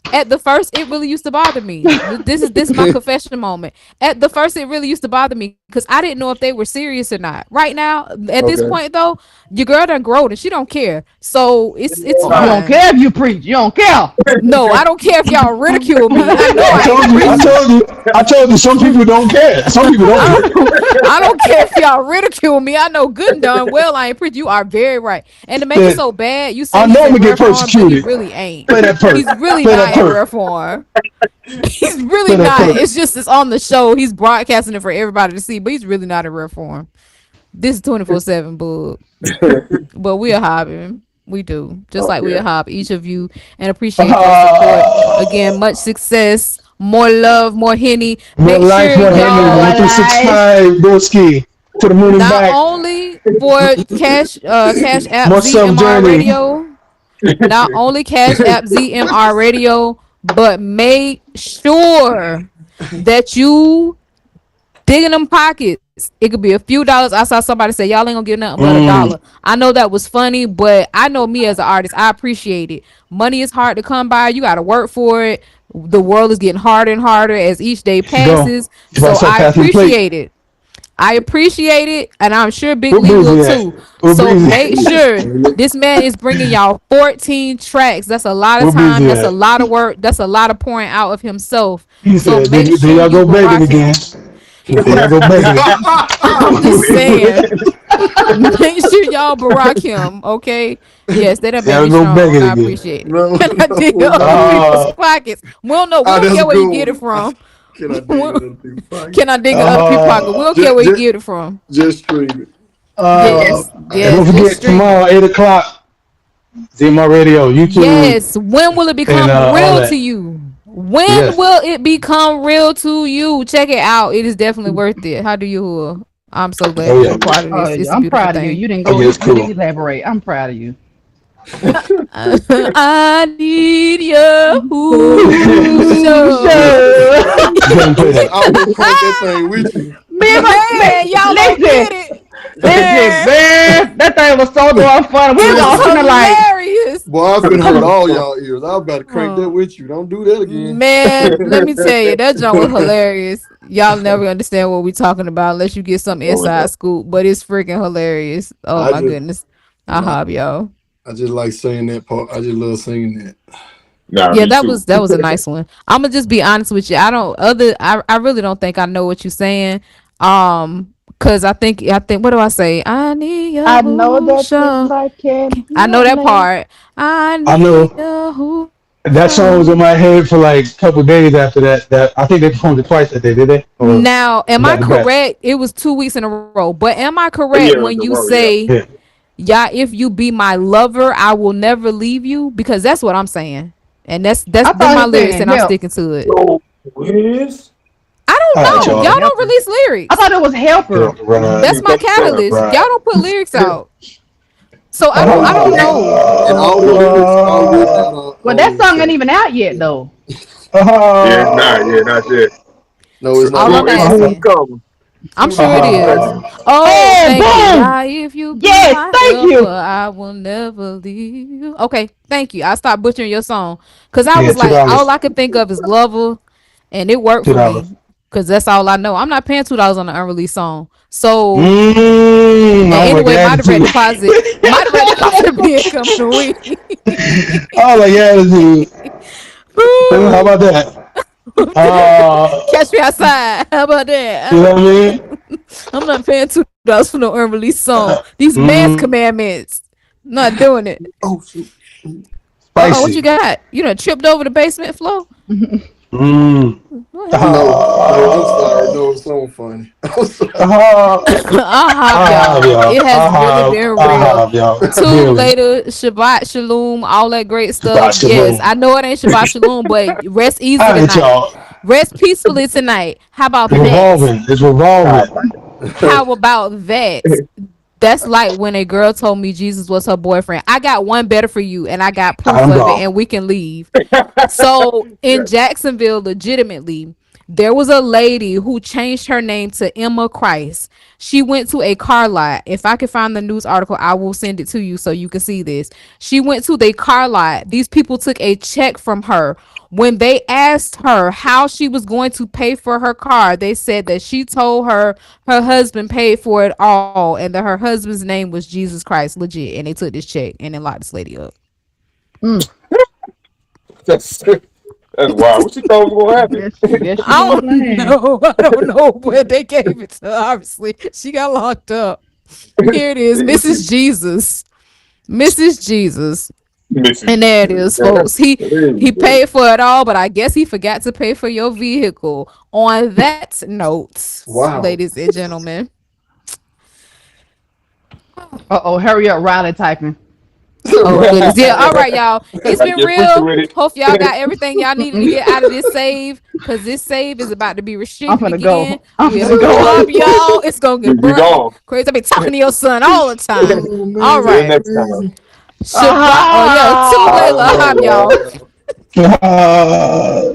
it really used to bother me. This is my confession moment. At the first it really used to bother me because I didn't know if they were serious or not. Right now, at this Okay. point though, your girl done grown and she don't care. So it's Oh, you don't fine. care if you preach. You don't care. No, I don't care if y'all ridicule me. I know I I ain't told you. I preaching. told you. I told you. Some people don't care. Some people don't I care. don't, I don't care if y'all ridicule me. I know good and done well I ain't preach. You are very right. And to make it Man, so bad, you I say know he's I'm a gonna rare get form, but he persecuted. really ain't. Play that perk. He's really Play that not in perk. rare form. He's really Play that not. perk. It's just it's on the show. He's broadcasting it for everybody to see, but he's really not in rare form. This is 24/7, bug. But we'll hob him. We do. Just Oh like we'll yeah. hob each of you and appreciate your support. Again, much success, more love, more henny. More Make life, sure more Henry. More y'all 1 3 6 5. life. Broski to the moon and not back. only for cash app More self ZMR journey. radio, not only cash app ZMR radio, but make sure that you dig in them pockets. It could be a few dollars. I saw somebody say y'all ain't gonna get nothing but a Mm, dollar. I know that was funny, but I know me as an artist, I appreciate it. Money is hard to come by. You got to work for it. The world is getting harder and harder as each day she go. passes. She about to So start I passing the plate. appreciate it. I appreciate it, and I'm sure Big We're Lee will breezy at. too. We're So breezy. make sure this man is bringing y'all 14 tracks. That's a lot of We're time. breezy That's a at. lot of work. That's a lot of pouring out of himself. He So said, make "Then sure y'all you go begging barack again. him. Then y'all go begging." I'm just saying. Make sure y'all barack him, okay? Yes, they done made Y'all me go strong. begging I again. appreciate it. No, Can I dig no, up other no. people's Uh, pockets? We don't know. We Ah, don't that's care a where you good get it one. from. Can I dig it in the pocket? Can I dig in other people's pockets? We uh, don't care Just, where you just, get it from. just stream it. uh, Yes, and don't yes, just forget stream it. tomorrow 8 o'clock. ZMR Radio, YouTube, Yes. When will it and become all real to that. you? When Yes. will it become real to you? Check it out. It is definitely worth it. How do you? I'm so glad Oh to be yeah. a part of Oh, this. It's yeah, a I'm beautiful proud of you. thing. You didn't Oh go. yeah, it's You didn't cool. elaborate. I'm proud of you. I need your who Ooh, show. sure. Go ahead and play Listen, that. I was gonna crank that thing with you. Man, y'all don't Listen, get it. listen, Man, man. That thing was so damn fun. We it was all was sitting there like, hilarious. Boy, I finna hurt all y'all ears. I was about to crank that Oh, with you. Don't do that again. man, let me tell you, that joke was hilarious. Y'all never understand what we talking about unless you get some Oh inside no. scoop, but it's freaking hilarious. Oh I my just goodness. I nah, hob y'all. I just like saying that part. I just love singing that. Nah, Yeah, me that too. was a nice one. I'm gonna just be honest with you. I really don't think I know what you're saying. Cause I think what do I say? I need a I know who that this shall. life can I know that last. part. I I need know a who that song was shall. in my head for like a couple of days after that. That I think they performed it twice that day, did they? Or Now, am I back to back? correct? It was 2 weeks in a row. But am I correct Yeah, it when was you a row. Yeah. say, Yeah. "Yeah, if you be my lover, I will never leave you"? Because that's what I'm saying, and that's I them thought my he lyrics, said and I'm help. sticking to it. So Wiz, I All don't I right, thought know. it was Y'all y'all. don't helper. release I lyrics. thought it was Yeah, helper. right, That's my Thanksgiving. catalyst. Y'all right. don't put lyrics out, so I don't And know. and all the lyrics are written out Well, that on song ain't tape. even out yet though. Yeah, nah, yeah, not yet. No, it's not All I'm yet. It's soon asking. coming. I'm Soon sure coming. it I'm ready. is. Oh, Oh, thank you. boom! Yeah, if you be Yes, my thank helper, you. I will never leave you. Okay, thank you. I stopped butchering your song because I Yeah, was two like, all dollars. I could think of is lover, and it worked Two for me dollars. because that's all I know. I'm not paying $2 on an unreleased song. So, and I'm like anyway, might have read attitude. deposit, might have read deposit be incoming a week. I like attitude. How Ooh. about that? Uh, Catch me outside. How about you that? know what I mean? I'm not paying $2 for no unreleased song. These man's Mm, commandments. Not doing it. Oh shoot. What you spicy. got? You done tripped over the basement floor? Mm. What happened? No, I'm sorry. Uh, No, it's so funny. I'm sorry. I have I have y'all. y'all. It has really been I real. have y'all. Two Really. later, Shabbat Shalom, all that great stuff. Shabbat Yes, shalom. I know it ain't Shabbat Shalom, but rest easy All right, tonight. y'all. Rest peacefully tonight. How about It's that? revolving. It's Ah, revolving. How about that? That's like when a girl told me Jesus was her boyfriend. I got one better for you, and I got proof I'm of it, gone. and we can leave. So in yeah. Jacksonville, legitimately, there was a lady who changed her name to Emma Christ. She went to a car lot. If I can find the news article, I will send it to you so you can see this. She went to the car lot. These people took a check from her. When they asked her how she was going to pay for her car, they said that she told her husband paid for it all and that her husband's name was Jesus Christ, legit. And they took this check and then locked this lady up. Mm. That's wild. What you thought was gonna happen? Guess she I gonna don't land. know. I don't know where they gave it to her. Obviously, she got locked up. Here it is, Mrs. Jesus. Mrs. Jesus. Mrs. And there it Jesus. is, Yeah, that's folks. He crazy. paid for it all, but I guess he forgot to pay for your vehicle. On that note, Wow. ladies and gentlemen. Uh-oh, hurry up, Riley typing. Oh goodness. Yeah. All right, y'all. It's Gotta been get freaky real. with it. Hope y'all got everything y'all needed to get out of this save. Cause this save is about to be I'm restricted finna again. go. I'm We'll finna pull go. up, y'all. It's gonna get We gone. crazy. I be talking to your son all the time. Oh All man, Till that's right. next time. crazy. Shabbat. Oh yeah. Too Ah! late. All right, Lahab, y'all. y'all. Uh,